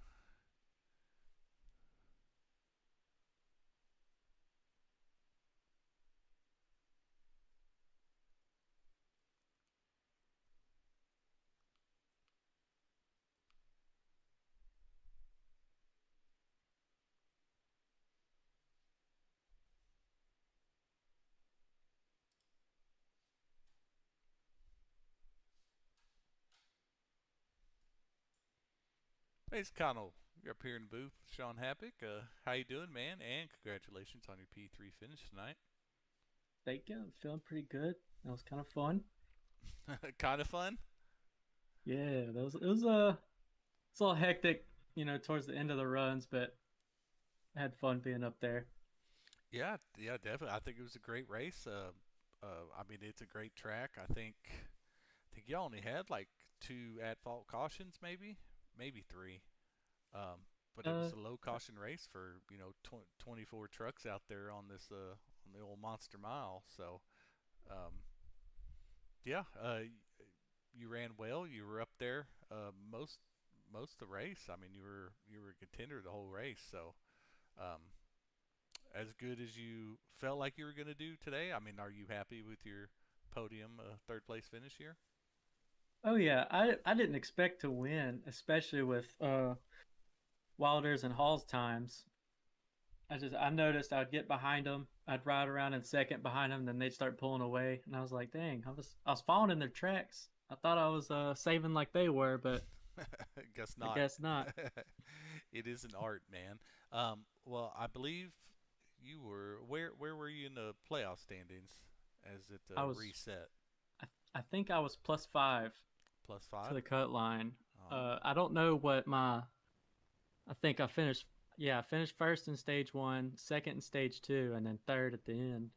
Speaker 1: Mason Connell, you're up here in the booth with Sean Happick. How you doing, man? And congratulations on your P3 finish tonight.
Speaker 9: Thank you. I'm feeling pretty good. That was kind of fun.
Speaker 1: Kind of fun?
Speaker 9: Yeah, it was it's a little hectic, towards the end of the runs, but I had fun being up there.
Speaker 1: Yeah, definitely. I think it was a great race. I mean, it's a great track. I think you only had like 2 at-fault cautions, maybe 3. But it was a low caution race for 24 trucks out there on this on the old Monster Mile. So yeah, you ran well. You were up there most of the race. I mean, you were a contender the whole race. So as good as you felt like you were going to do today. I mean, are you happy with your podium 3rd place finish here?
Speaker 9: Oh yeah, I didn't expect to win, especially with Wilder's and Hall's times. I noticed I'd get behind them, I'd ride around in second behind them, then they'd start pulling away, and I was like, dang, I was following in their tracks. I thought I was saving like they were, but
Speaker 1: Guess not.
Speaker 9: I guess not.
Speaker 1: It is an art, man. Well, I believe you were where were you in the playoff standings as it
Speaker 9: I was
Speaker 1: reset?
Speaker 9: I think I was +5
Speaker 1: +5
Speaker 9: to the cut line.
Speaker 1: Oh.
Speaker 9: I don't know what I think I finished. Yeah, I finished first in stage 1, second in stage 2, and then 3rd at the end.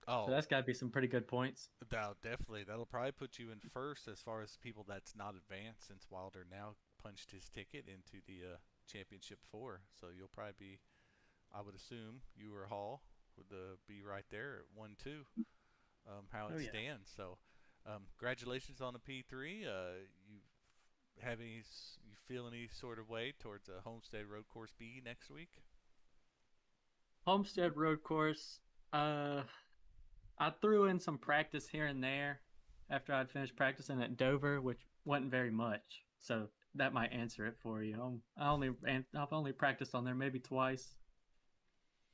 Speaker 1: Oh,
Speaker 9: So that's got to be some pretty good points.
Speaker 1: definitely. That'll probably put you in first as far as people that's not advanced, since Wilder now punched his ticket into the championship 4. So you'll probably be, I would assume, you or Hall would be right there at 1-2. How it stands. So, congratulations on the P3. You feel any sort of way towards a Homestead Road Course B next week?
Speaker 9: Homestead Road Course. I threw in some practice here and there after I'd finished practicing at Dover, which wasn't very much. So that might answer it for you. I've only practiced on there maybe twice.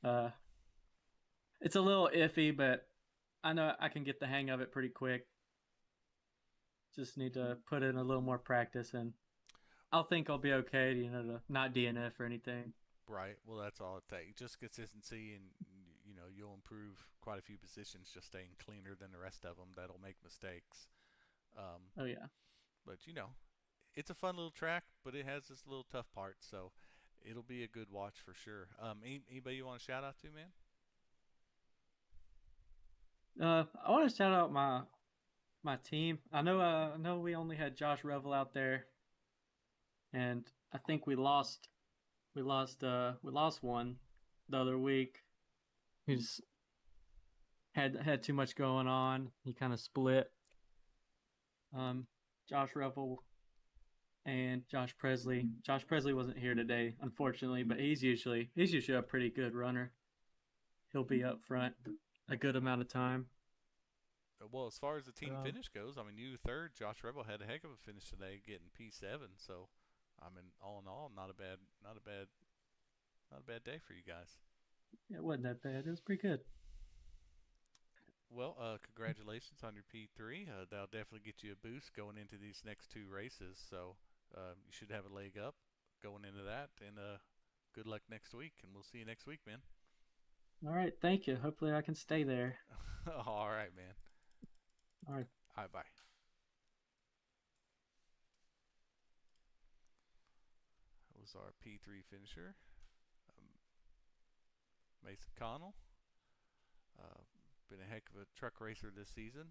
Speaker 9: It's a little iffy, but I know I can get the hang of it pretty quick. Just need to put in a little more practice, and I'll think I'll be okay. To not DNF or anything.
Speaker 1: Right. Well, that's all it takes. Just consistency, and you'll improve quite a few positions just staying cleaner than the rest of them. That'll make mistakes.
Speaker 9: Oh yeah.
Speaker 1: But it's a fun little track, but it has this little tough part, so it'll be a good watch for sure. Anybody you want to shout out to, man?
Speaker 9: I want to shout out my team. I know we only had Josh Revel out there, and I think we lost one the other week. He just had too much going on. He kind of split. Josh Revel and Josh Presley. Josh Presley wasn't here today, unfortunately, but he's usually a pretty good runner. He'll be up front a good amount of time.
Speaker 1: Well, as far as the team finish goes, I mean, you third. Josh Rebel had a heck of a finish today, getting P7. So, I mean, all in all, not a bad day for you guys.
Speaker 9: It wasn't that bad. It was pretty good.
Speaker 1: Well, congratulations on your P3. That'll definitely get you a boost going into these next two races. So, you should have a leg up going into that. And good luck next week. And we'll see you next week, man.
Speaker 9: All right. Thank you. Hopefully, I can stay there.
Speaker 1: All right, man.
Speaker 9: All right.
Speaker 1: All right, bye. That was our P3 finisher, Mason Connell. Been a heck of a truck racer this season.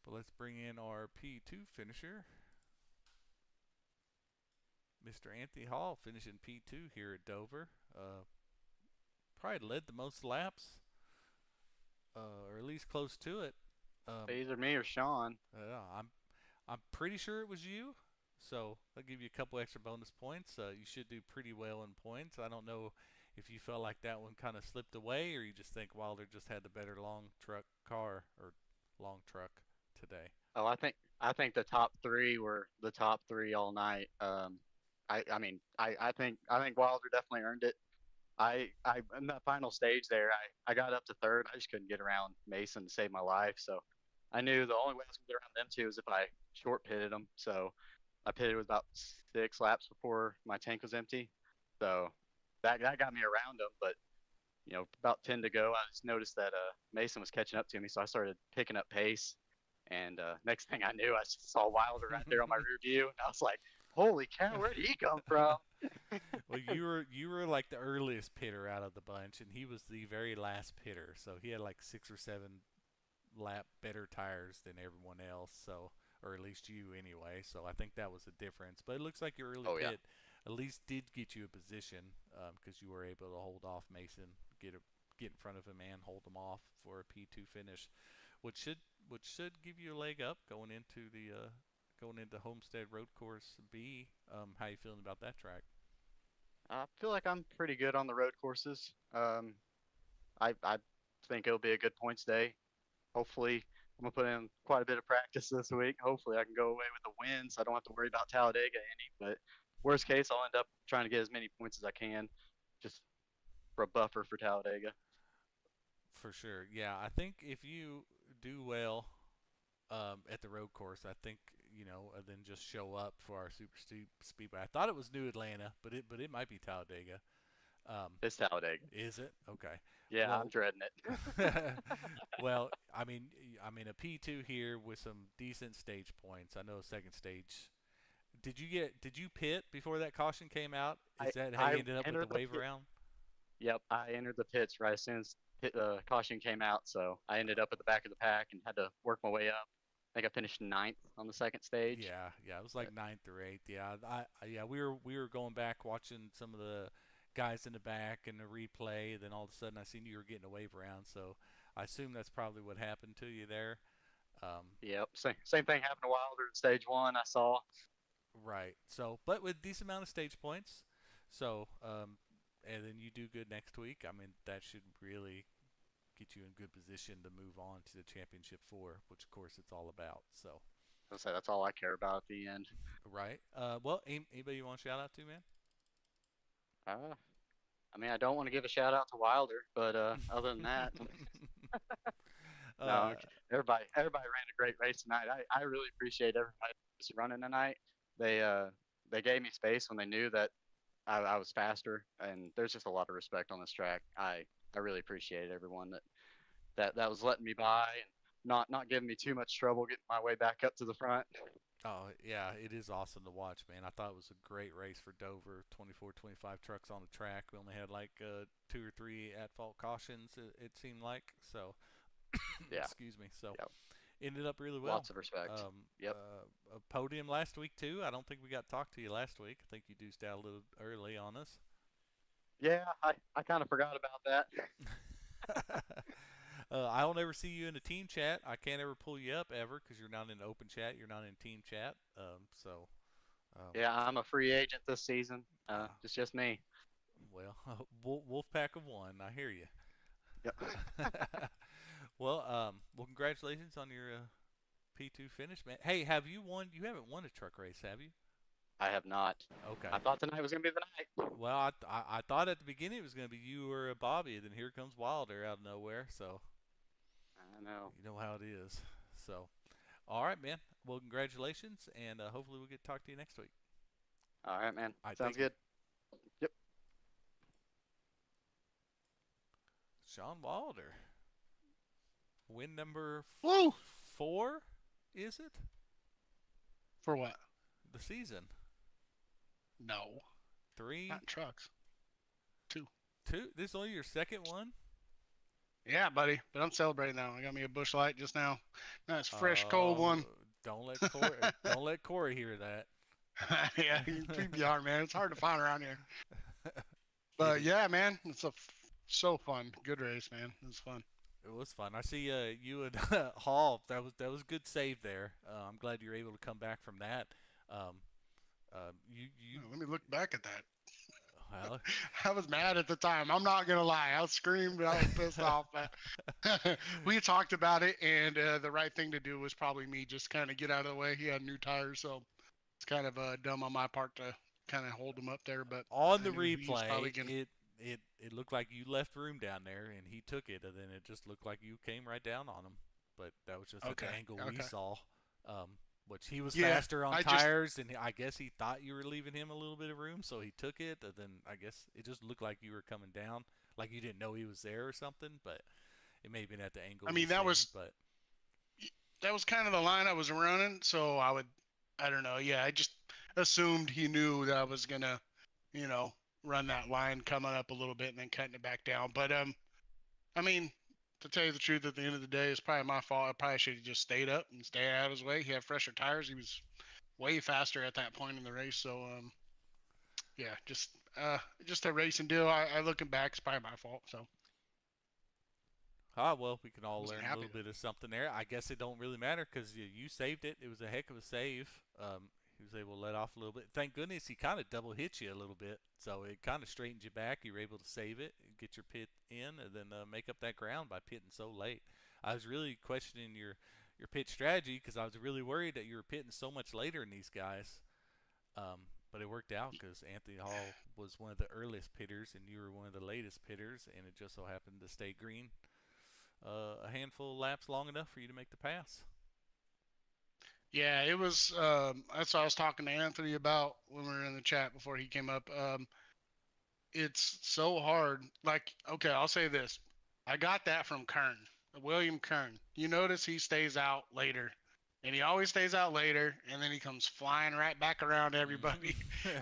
Speaker 1: But let's bring in our P2 finisher, Mr. Anthony Hall, finishing P2 here at Dover. Probably led the most laps, or at least close to it.
Speaker 7: Either me or Sean.
Speaker 1: I'm pretty sure it was you, so I'll give you a couple extra bonus points. You should do pretty well in points. I don't know if you felt like that one kind of slipped away, or you just think Wilder just had the better long truck today.
Speaker 7: Oh, I think the top three were the top three all night. I think Wilder definitely earned it. I in that final stage there, I got up to third. I just couldn't get around Mason to save my life. So I knew the only way I was gonna get around them two was if I short pitted them. So I pitted with about 6 laps before my tank was empty. So that got me around them. But about 10 to go, I just noticed that Mason was catching up to me. So I started picking up pace. And next thing I knew, I saw Wilder right there on my rear view, and I was like, "Holy cow, where did he come from?"
Speaker 1: Well, you were like the earliest pitter out of the bunch, and he was the very last pitter. So he had like 6 or 7 lap better tires than everyone else. So, or at least you anyway. So I think that was the difference. But it looks like your early pit at least did get you a position because you were able to hold off Mason, get in front of him, and hold him off for a P2 finish, which should give you a leg up going into Homestead Road Course B. How you feeling about that track?
Speaker 7: I feel like I'm pretty good on the road courses. I think it'll be a good points day. Hopefully, I'm gonna put in quite a bit of practice this week. Hopefully, I can go away with a win, so I don't have to worry about Talladega any. But worst case, I'll end up trying to get as many points as I can, just for a buffer for Talladega.
Speaker 1: For sure, yeah. I think if you do well at the road course, I think then just show up for our Super Speedway. I thought it was New Atlanta, but it might be Talladega.
Speaker 7: It's Talladega.
Speaker 1: Is it? Okay.
Speaker 7: Yeah, well, I'm dreading it.
Speaker 1: Well, I mean a P2 here with some decent stage points. I know second stage. Did you pit before that caution came out? Is that how you ended up with the wave around?
Speaker 7: Yep, I entered the pits right as soon as caution came out, so I ended up at the back of the pack and had to work my way up. I think I finished 9th on the second stage.
Speaker 1: Yeah, it was like 9th or 8th. Yeah, we were going back watching some of the guys in the back and the replay. Then all of a sudden, I seen you were getting a wave around, so I assume that's probably what happened to you there.
Speaker 7: Yep, same thing happened to Wilder in stage 1. I saw.
Speaker 1: Right. So, but with decent amount of stage points, so and then you do good next week. I mean, that should really get you in good position to move on to the Championship 4, which of course it's all about. So.
Speaker 7: I'll say that's all I care about at the end.
Speaker 1: Right. Well, anybody you want to shout out to, man?
Speaker 7: I mean, I don't want to give a shout out to Wilder, but other than that, no. Everybody ran a great race tonight. I really appreciate everybody who's running tonight. They gave me space when they knew that I was faster, and there's just a lot of respect on this track. I really appreciate everyone that was letting me by and not giving me too much trouble getting my way back up to the front.
Speaker 1: Oh, yeah, it is awesome to watch, man. I thought it was a great race for Dover. 24, 25 trucks on the track. We only had like 2 or 3 at-fault cautions, it seemed like. So,
Speaker 7: yeah.
Speaker 1: Excuse me. So,
Speaker 7: yep.
Speaker 1: Ended up really well.
Speaker 7: Lots of respect. Yep.
Speaker 1: A podium last week, too. I don't think we got to talk to you last week. I think you deuced out a little early on us.
Speaker 7: Yeah, I kind of forgot about that.
Speaker 1: I don't ever see you in a team chat. I can't ever pull you up ever because you're not in open chat. You're not in team chat.
Speaker 7: Yeah, I'm a free agent this season. It's just me.
Speaker 1: Well, Wolfpack of one. I hear you.
Speaker 7: Yep.
Speaker 1: Well, congratulations on your P2 finish, man. Hey, have you won? You haven't won a truck race, have you?
Speaker 7: I have not.
Speaker 1: Okay.
Speaker 7: I thought tonight was going to be the night.
Speaker 1: Well, I thought at the beginning it was going to be you or Bobby, and then here comes Wilder out of nowhere. So.
Speaker 7: I know.
Speaker 1: You know how it is. So, all right, man. Well, congratulations, and hopefully we'll get to talk to you next week.
Speaker 7: All right, man.
Speaker 1: All right,
Speaker 7: sounds good. Yep.
Speaker 1: Sean Wilder. Win number 4, is it?
Speaker 3: For what?
Speaker 1: The season.
Speaker 3: No.
Speaker 1: 3.
Speaker 3: Not trucks. 2.
Speaker 1: This is only your second one?
Speaker 3: Yeah, buddy. But I'm celebrating now. I got me a Busch Light just now. Nice fresh cold one.
Speaker 1: Don't let Corey hear that.
Speaker 3: Yeah, PBR, man. It's hard to find around here. But yeah, man, it's so fun. Good race, man. It was fun.
Speaker 1: It was fun. I see you and Hall. That was a good save there. I'm glad you're able to come back from that.
Speaker 3: Let me look back at that.
Speaker 1: Well,
Speaker 3: I was mad at the time. I'm not gonna lie. I screamed. I was pissed off. We talked about it, and the right thing to do was probably me just kind of get out of the way. He had new tires, so it's kind of dumb on my part to kind of hold him up there. But
Speaker 1: on the replay, it looked like you left room down there, and he took it, and then it just looked like you came right down on him. But that was just the angle we saw. Which he was faster on tires, and I guess he thought you were leaving him a little bit of room, so he took it. And then I guess it just looked like you were coming down, like you didn't know he was there or something. But it may have been at the angle.
Speaker 3: I mean, that was kind of the line I was running, so I don't know. Yeah, I just assumed he knew that I was gonna, run that line coming up a little bit and then cutting it back down. But I mean, to tell you the truth, at the end of the day, it's probably my fault. I probably should have just stayed up and stayed out of his way. He had fresher tires. He was way faster at that point in the race. So, yeah, just a racing deal. I looking back, it's probably my fault. So.
Speaker 1: Well, we can all learn a little bit of something there. I guess it don't really matter because you saved it. It was a heck of a save. He was able to let off a little bit. Thank goodness he kind of double hit you a little bit, so it kind of straightened you back. You were able to save it, get your pit in, and then make up that ground by pitting so late. I was really questioning your pit strategy because I was really worried that you were pitting so much later than these guys. But it worked out because Anthony Hall was one of the earliest pitters, and you were one of the latest pitters, and it just so happened to stay green a handful of laps long enough for you to make the pass.
Speaker 3: Yeah, it was. That's what I was talking to Anthony about when we were in the chat before he came up. It's so hard. Like, okay, I'll say this. I got that from Kern, William Kern. You notice he stays out later, and he always stays out later, and then he comes flying right back around everybody.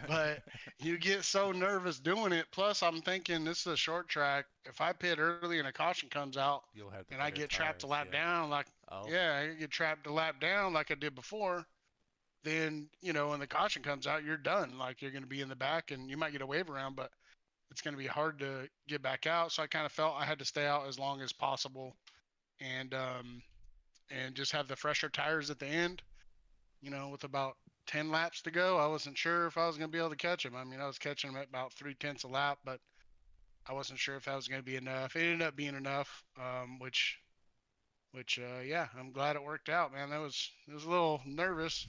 Speaker 3: But you get so nervous doing it. Plus, I'm thinking this is a short track. If I pit early and a caution comes out, and I get trapped a lap down, I get trapped a lap down like I did before, then, when the caution comes out, you're done. Like, you're going to be in the back, and you might get a wave around, but it's going to be hard to get back out. So I kind of felt I had to stay out as long as possible, and just have the fresher tires at the end. With about 10 laps to go, I wasn't sure if I was going to be able to catch him. I mean, I was catching him at about 3/10 a lap, but I wasn't sure if that was going to be enough. It ended up being enough, yeah, I'm glad it worked out, man. It was a little nervous,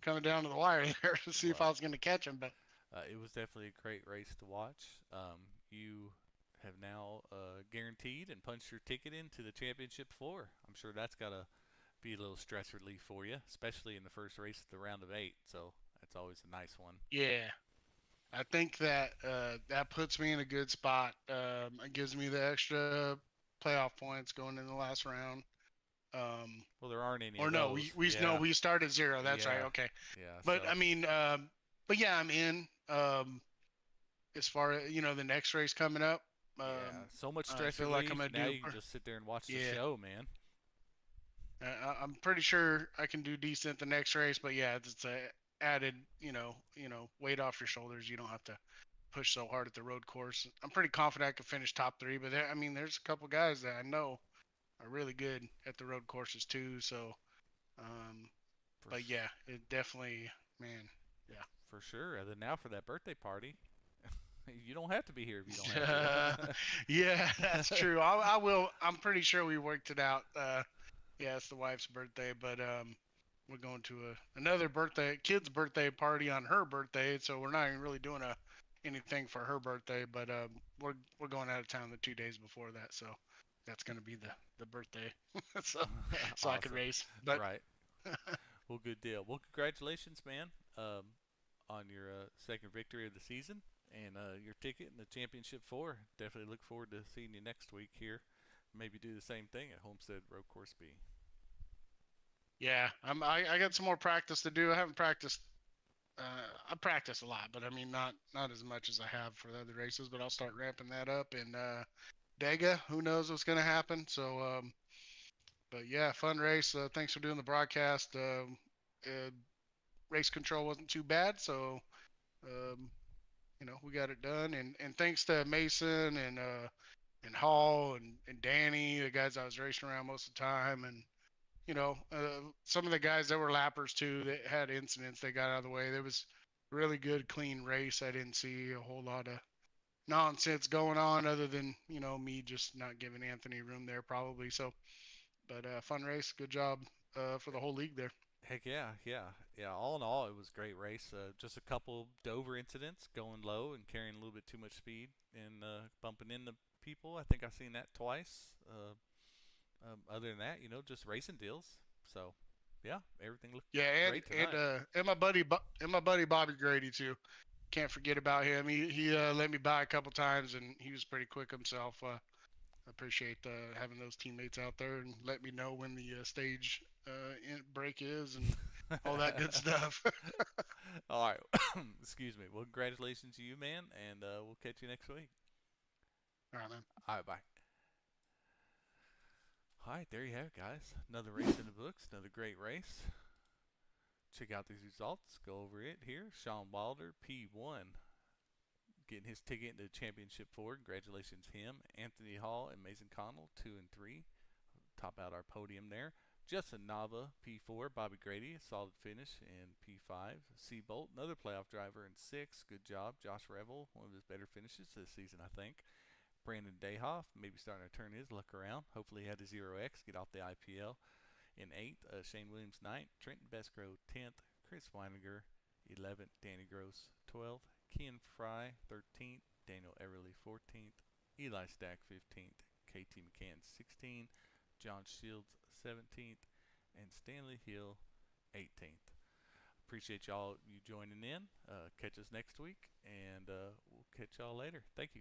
Speaker 3: coming down to the wire there to see if I
Speaker 1: Well,
Speaker 3: was going to catch him, but
Speaker 1: it was definitely a great race to watch. You have now guaranteed and punched your ticket into the championship floor. I'm sure that's got to be a little stress relief for you, especially in the first race of the round of 8. So that's always a nice one.
Speaker 3: yeah, I think that that puts me in a good spot. It gives me the extra playoff points going in the last round.
Speaker 1: Well, there aren't any
Speaker 3: Or
Speaker 1: of
Speaker 3: no,
Speaker 1: those.
Speaker 3: we start at 0. That's right.
Speaker 1: Yeah.
Speaker 3: Okay.
Speaker 1: Yeah.
Speaker 3: But
Speaker 1: So
Speaker 3: I mean, but yeah, I'm in. As far as the next race coming up,
Speaker 1: yeah, so much
Speaker 3: I
Speaker 1: stress
Speaker 3: feel like I'm
Speaker 1: relief.
Speaker 3: gonna
Speaker 1: Now
Speaker 3: do.
Speaker 1: you can just sit there and watch the
Speaker 3: Yeah,
Speaker 1: show, man.
Speaker 3: I'm pretty sure I can do decent the next race. But yeah, it's a added, weight off your shoulders. You don't have to push so hard at the road course. I'm pretty confident I can finish top 3. But I mean, there's a couple guys that I know are really good at the road courses too. So, but yeah, it definitely, man, yeah.
Speaker 1: For sure. And then now for that birthday party, you don't have to be here if you don't have to.
Speaker 3: Yeah, that's true. I will. I'm pretty sure we worked it out. Yeah, it's the wife's birthday, but we're going to another kid's birthday party on her birthday, so we're not even really doing anything for her birthday. But we're going out of town the 2 days before that, so that's gonna be the birthday, so I could
Speaker 1: Awesome.
Speaker 3: race. But
Speaker 1: Right. Well, good deal. Well, congratulations, man, on your second victory of the season and your ticket in the championship 4. Definitely look forward to seeing you next week here. Maybe do the same thing at Homestead Road Course B.
Speaker 3: yeah, I got some more practice to do. I haven't practiced. I practice a lot, but I mean not as much as I have for the other races. But I'll start ramping that up. And Dega, who knows what's going to happen? So, but yeah, fun race. Thanks for doing the broadcast. Race control wasn't too bad, so um, we got it done. And thanks to Mason and Hall and Danny, the guys I was racing around most of the time, and some of the guys that were lappers too that had incidents they got out of the way. There was a really good, clean race. I didn't see a whole lot of nonsense going on other than, me just not giving Anthony room there probably. So, but fun race. Good job for the whole league there.
Speaker 1: Heck yeah, yeah, yeah. All in all, it was a great race. Just a couple Dover incidents, going low and carrying a little bit too much speed and bumping into people. I think I've seen that twice. Other than that, just racing deals. So, yeah, everything looked
Speaker 3: Yeah,
Speaker 1: great tonight.
Speaker 3: and my buddy Bobby Grady too. Can't forget about him. He let me by a couple times, and he was pretty quick himself. Appreciate having those teammates out there and let me know when the stage break is and all that good stuff.
Speaker 1: All right, excuse me. Well, congratulations to you, man, and we'll catch you next week.
Speaker 3: All right, man.
Speaker 1: All right, bye. All right, there you have it, guys. Another race in the books, another great race. Check out these results. Go over it here. Sean Wilder, P1, getting his ticket into the championship 4. Congratulations him. Anthony Hall and Mason Connell, 2 and 3. Top out our podium there. Justin Nava, P4. Bobby Grady, a solid finish in P5. Seabolt, another playoff driver in 6. Good job. Josh Revel, one of his better finishes this season, I think. Brandon Dayhoff, maybe starting to turn his luck around. Hopefully he had a 0X, get off the IPL. In 8th, Shane Williams 9th. Trenton Besgrove 10th. Chris Weiniger 11th. Danny Gross 12th. Ken Fry 13th. Daniel Everly 14th. Eli Stack 15th. KT McCann 16th. John Shields 17th. And Stanley Hill 18th. Appreciate y'all you joining in. Catch us next week, and we'll catch y'all later. Thank you.